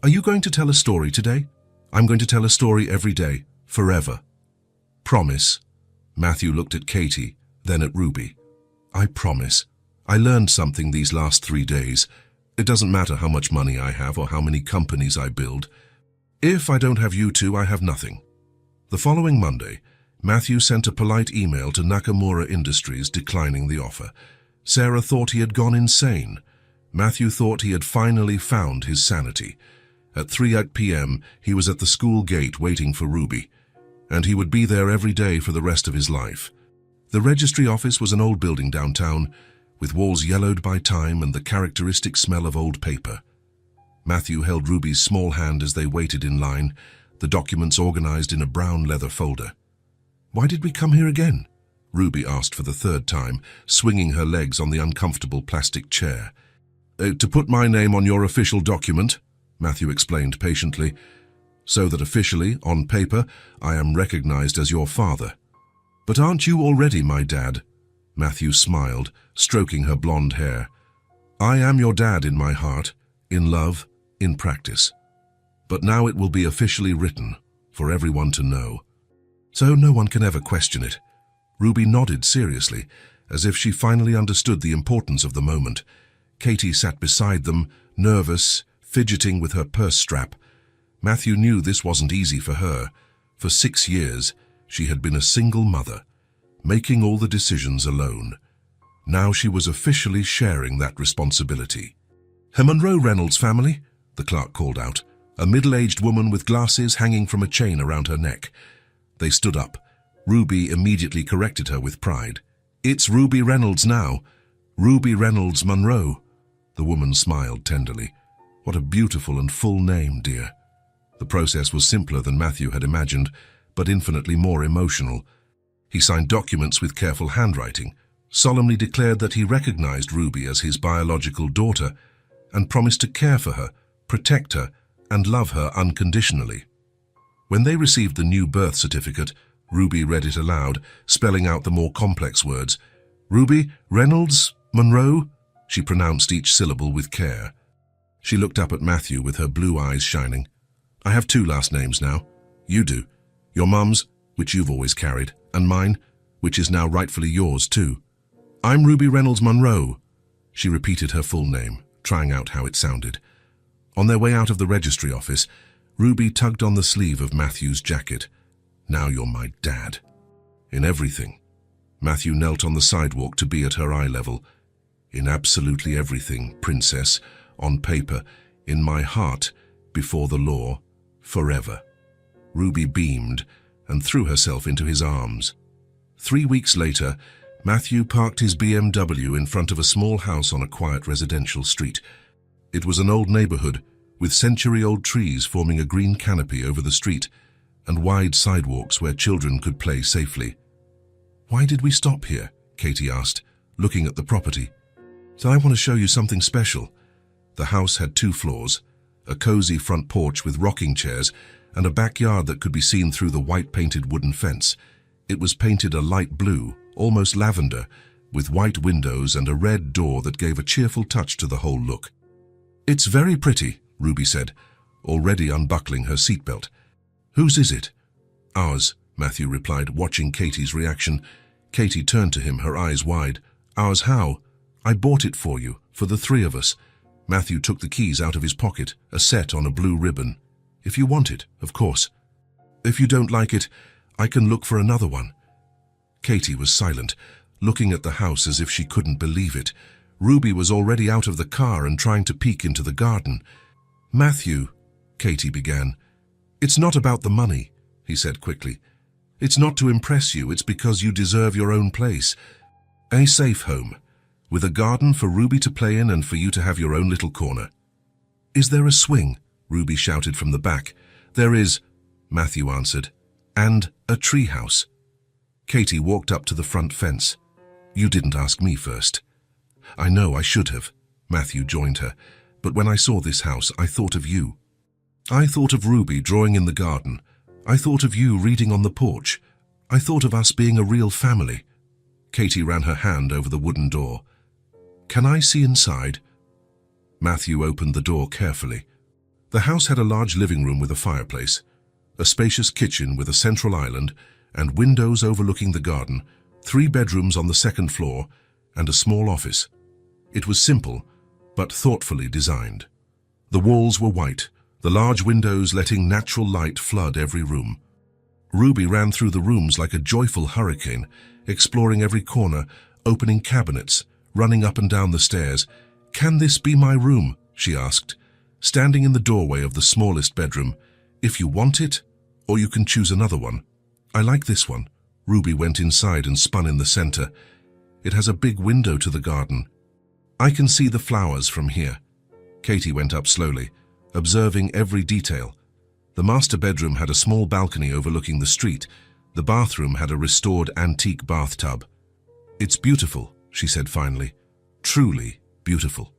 "Are you going to tell a story today?" "I'm going to tell a story every day, forever." "Promise?" Matthew looked at Katie, then at Ruby. "I promise. I learned something these last 3 days. It doesn't matter how much money I have or how many companies I build. If I don't have you two, I have nothing." The following Monday, Matthew sent a polite email to Nakamura Industries declining the offer. Sarah thought he had gone insane. Matthew thought he had finally found his sanity. At 3 p.m., he was at the school gate waiting for Ruby, and he would be there every day for the rest of his life. The registry office was an old building downtown, with walls yellowed by time and the characteristic smell of old paper. Matthew held Ruby's small hand as they waited in line, the documents organized in a brown leather folder. "Why did we come here again?" Ruby asked for the 3rd time, swinging her legs on the uncomfortable plastic chair. To put my name on your official document," Matthew explained patiently, "so that officially, on paper, I am recognized as your father." "But aren't you already my dad?" Matthew smiled, stroking her blonde hair. "I am your dad in my heart, in love, in practice. But now it will be officially written, for everyone to know. So no one can ever question it." Ruby nodded seriously, as if she finally understood the importance of the moment. Katie sat beside them, nervous, fidgeting with her purse strap. Matthew knew this wasn't easy for her. For 6 years, she had been a single mother, making all the decisions alone. Now she was officially sharing that responsibility. "Her Monroe Reynolds family," the clerk called out, a middle-aged woman with glasses hanging from a chain around her neck. They stood up. Ruby immediately corrected her with pride. "It's Ruby Reynolds now. Ruby Reynolds Monroe." The woman smiled tenderly. "What a beautiful and full name, dear." The process was simpler than Matthew had imagined, but infinitely more emotional. He signed documents with careful handwriting, solemnly declared that he recognized Ruby as his biological daughter, and promised to care for her, protect her, and love her unconditionally. When they received the new birth certificate, Ruby read it aloud, spelling out the more complex words. "Ruby Reynolds Monroe," she pronounced each syllable with care. She looked up at Matthew with her blue eyes shining. "I have 2 last names now. You do. Your mum's, which you've always carried, and mine, which is now rightfully yours too. I'm Ruby Reynolds Monroe." She repeated her full name, trying out how it sounded. On their way out of the registry office, Ruby tugged on the sleeve of Matthew's jacket. "Now you're my dad. In everything." Matthew knelt on the sidewalk to be at her eye level. "In absolutely everything, princess, on paper, in my heart, before the law, forever." Ruby beamed and threw herself into his arms. 3 weeks later, Matthew parked his BMW in front of a small house on a quiet residential street. It was an old neighborhood, with century-old trees forming a green canopy over the street, and wide sidewalks where children could play safely. "Why did we stop here?" Katie asked, looking at the property. "So I want to show you something special." The house had 2 floors, a cozy front porch with rocking chairs, and a backyard that could be seen through the white-painted wooden fence. It was painted a light blue, almost lavender, with white windows and a red door that gave a cheerful touch to the whole look. "It's very pretty," Ruby said, already unbuckling her seatbelt. "Whose is it?" "Ours," Matthew replied, watching Katie's reaction. Katie turned to him, her eyes wide. "Ours how?" "I bought it for you, for the 3 of us." Matthew took the keys out of his pocket, a set on a blue ribbon. "If you want it, of course. If you don't like it, I can look for another one." Katie was silent, looking at the house as if she couldn't believe it. Ruby was already out of the car and trying to peek into the garden. "Matthew," Katie began. "It's not about the money," he said quickly. "It's not to impress you, it's because you deserve your own place. A safe home, with a garden for Ruby to play in and for you to have your own little corner." "Is there a swing?" Ruby shouted from the back. "There is," Matthew answered. "And a tree house." Katie walked up to the front fence. "You didn't ask me first." "I know, I should have." Matthew joined her. "But when I saw this house, I thought of you. I thought of Ruby drawing in the garden. I thought of you reading on the porch. I thought of us being a real family." Katie ran her hand over the wooden door. "Can I see inside?" Matthew opened the door carefully. The house had a large living room with a fireplace, a spacious kitchen with a central island, and windows overlooking the garden, 3 bedrooms on the 2nd floor, and a small office. It was simple, but thoughtfully designed. The walls were white, the large windows letting natural light flood every room. Ruby ran through the rooms like a joyful hurricane, exploring every corner, opening cabinets, running up and down the stairs. "Can this be my room?" she asked, standing in the doorway of the smallest bedroom. "If you want it, or you can choose another one." "I like this one." Ruby went inside and spun in the center. "It has a big window to the garden. I can see the flowers from here." Katie went up slowly, observing every detail. The master bedroom had a small balcony overlooking the street. The bathroom had a restored antique bathtub. "It's beautiful," she said finally. "Truly beautiful."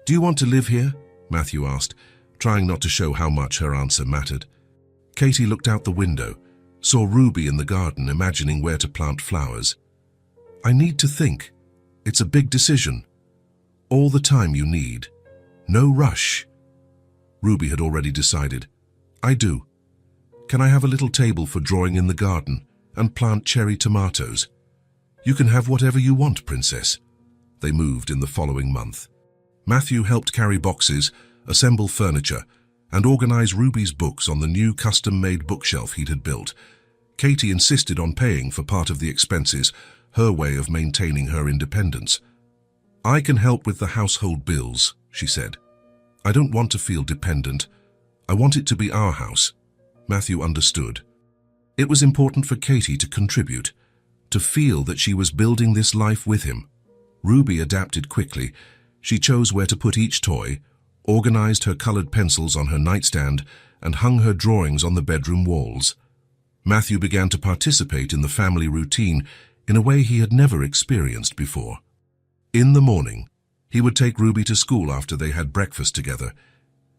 "Do you want to live here?" Matthew asked, trying not to show how much her answer mattered. Katie looked out the window, saw Ruby in the garden, imagining where to plant flowers. "I need to think. It's a big decision. All the time you need. No rush." Ruby had already decided. "I do. Can I have a little table for drawing in the garden and plant cherry tomatoes?" "You can have whatever you want, princess." They moved in the following month. Matthew helped carry boxes, assemble furniture, and organize Ruby's books on the new custom-made bookshelf he had built. Katie insisted on paying for part of the expenses, her way of maintaining her independence. "I can help with the household bills," she said. I don't want to feel dependent. I want it to be our house. Matthew understood. It was important for Katie to contribute, to feel that she was building this life with him. Ruby adapted quickly. She chose where to put each toy, organized her colored pencils on her nightstand, and hung her drawings on the bedroom walls. Matthew began to participate in the family routine in a way he had never experienced before. In the morning, he would take Ruby to school after they had breakfast together.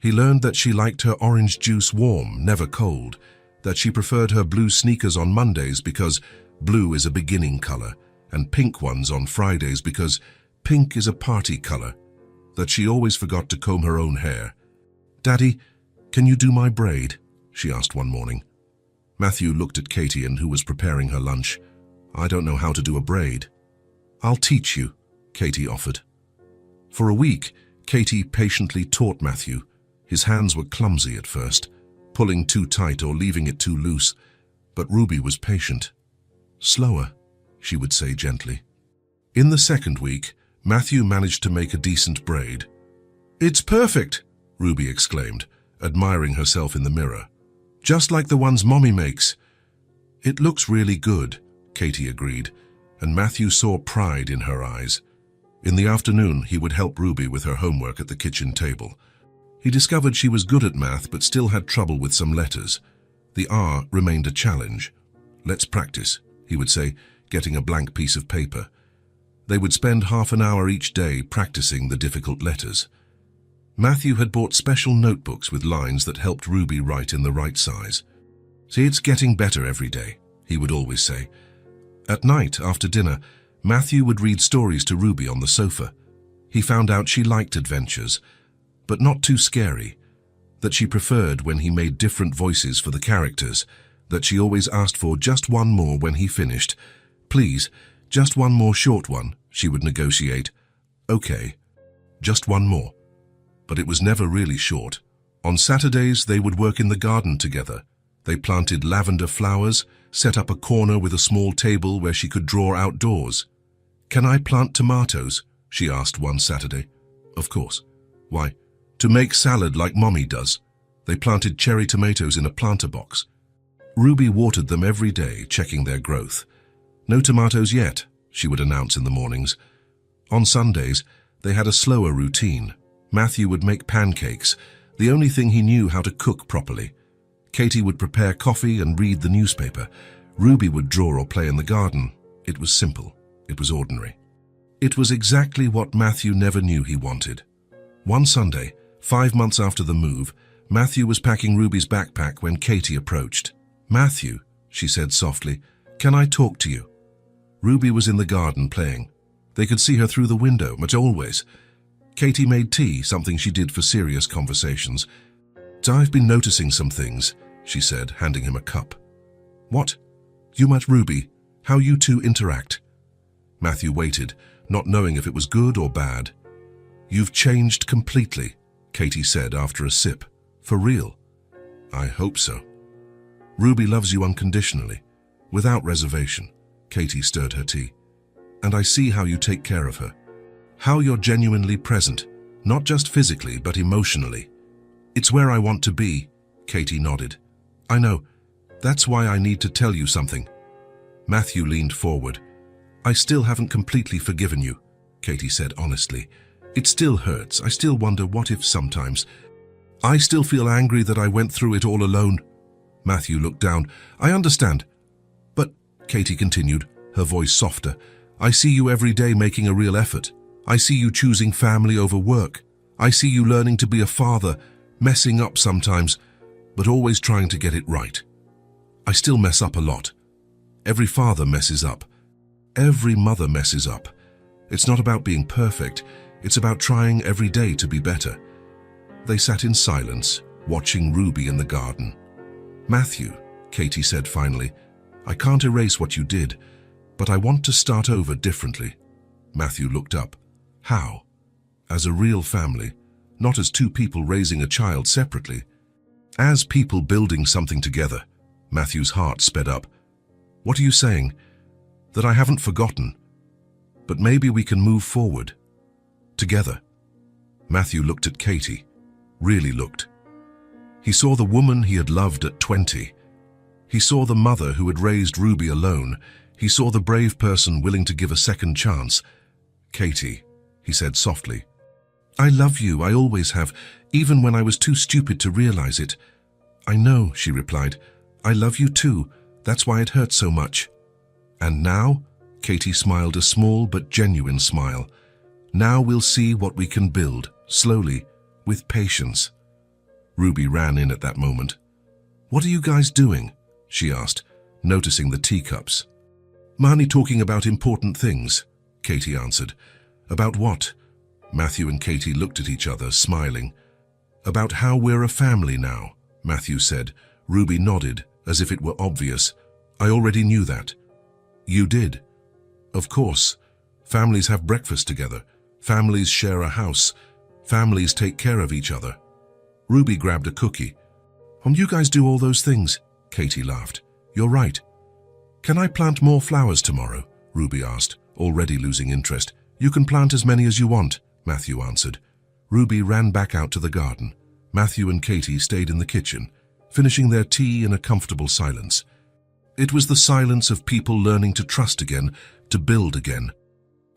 He learned that she liked her orange juice warm, never cold, that she preferred her blue sneakers on Mondays because blue is a beginning color, and pink ones on Fridays because pink is a party color, that she always forgot to comb her own hair. "Daddy, can you do my braid?" she asked one morning. Matthew looked at Katie, who was preparing her lunch. "I don't know how to do a braid." "I'll teach you," Katie offered. For a week, Katie patiently taught Matthew. His hands were clumsy at first, pulling too tight or leaving it too loose, but Ruby was patient. "Slower," she would say gently. In the second week, Matthew managed to make a decent braid. "It's perfect," Ruby exclaimed, admiring herself in the mirror. "Just like the ones Mommy makes." "It looks really good," Katie agreed, and Matthew saw pride in her eyes. In the afternoon, he would help Ruby with her homework at the kitchen table. He discovered she was good at math but still had trouble with some letters. The R remained a challenge. "Let's practice," he would say, getting a blank piece of paper. They would spend half an hour each day practicing the difficult letters. Matthew had bought special notebooks with lines that helped Ruby write in the right size. "See, it's getting better every day," he would always say. At night, after dinner, Matthew would read stories to Ruby on the sofa. He found out she liked adventures, but not too scary, that she preferred when he made different voices for the characters, that she always asked for just one more when he finished. "Please, just one more short one," she would negotiate. "Okay, just one more." But it was never really short. On Saturdays, they would work in the garden together. They planted lavender flowers, set up a corner with a small table where she could draw outdoors. "Can I plant tomatoes?" she asked one Saturday. "Of course." "Why?" "To make salad like Mommy does." They planted cherry tomatoes in a planter box. Ruby watered them every day, checking their growth. "No tomatoes yet," she would announce in the mornings. On Sundays, they had a slower routine. Matthew would make pancakes, the only thing he knew how to cook properly. Katie would prepare coffee and read the newspaper. Ruby would draw or play in the garden. It was simple. It was ordinary. It was exactly what Matthew never knew he wanted. One Sunday, 5 months after the move, Matthew was packing Ruby's backpack when Katie approached. "Matthew," she said softly, "can I talk to you?" Ruby was in the garden playing. They could see her through the window, much always. Katie made tea, something she did for serious conversations. "I've been noticing some things," she said, handing him a cup. "What?" "You met Ruby. How you two interact." Matthew waited, not knowing if it was good or bad. "You've changed completely," Katie said after a sip. "For real?" "I hope so." "Ruby loves you unconditionally, without reservation." Katie stirred her tea. "And I see how you take care of her. How you're genuinely present, not just physically, but emotionally." "It's where I want to be," Katie nodded. "I know. That's why I need to tell you something." Matthew leaned forward. "I still haven't completely forgiven you," Katie said honestly. "It still hurts. I still wonder what if sometimes. I still feel angry that I went through it all alone." Matthew looked down. "I understand. But," Katie continued, her voice softer, "I see you every day making a real effort. I see you choosing family over work. I see you learning to be a father, messing up sometimes, but always trying to get it right. I still mess up a lot. Every father messes up. Every mother messes up. It's not about being perfect. It's about trying every day to be better." They sat in silence, watching Ruby in the garden. "Matthew," Katie said finally, "I can't erase what you did, but I want to start over differently." Matthew looked up. "How?" "As a real family, not as two people raising a child separately. As people building something together." Matthew's heart sped up. "What are you saying?" "That I haven't forgotten. But maybe we can move forward. Together." Matthew looked at Katie. really looked. He saw the woman he had loved at 20. He saw the mother who had raised Ruby alone. He saw the brave person willing to give a second chance. "Katie," he said softly, "I love you, I always have, even when I was too stupid to realize it." "I know," she replied. "I love you too. That's why it hurts so much." "And now?" Katie smiled, a small but genuine smile. "Now we'll see what we can build, slowly, with patience." Ruby ran in at that moment. "What are you guys doing?" she asked, noticing the teacups. "Marnie talking about important things," Katie answered. "About what?" Matthew and Katie looked at each other, smiling. "About how we're a family now," Matthew said. Ruby nodded, as if it were obvious. "I already knew that." "You did?" "Of course. Families have breakfast together. Families share a house. Families take care of each other." Ruby grabbed a cookie. "You guys do all those things?" Katie laughed. "You're right." "Can I plant more flowers tomorrow?" Ruby asked, already losing interest. "You can plant as many as you want," Matthew answered. Ruby ran back out to the garden. Matthew and Katie stayed in the kitchen, finishing their tea in a comfortable silence. It was the silence of people learning to trust again, to build again.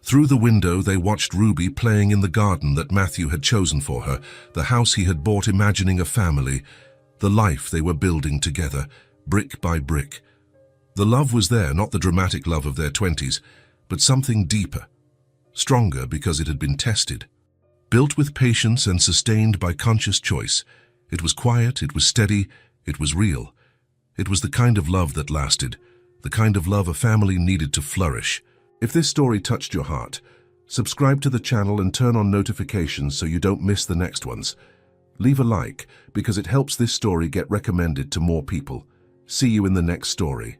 Through the window, they watched Ruby playing in the garden that Matthew had chosen for her, the house he had bought imagining a family, the life they were building together, brick by brick. The love was there, not the dramatic love of their 20s, but something deeper, stronger because it had been tested. Built with patience and sustained by conscious choice. It was quiet, it was steady, it was real. It was the kind of love that lasted, the kind of love a family needed to flourish. If this story touched your heart, subscribe to the channel and turn on notifications so you don't miss the next ones. Leave a like because it helps this story get recommended to more people. See you in the next story.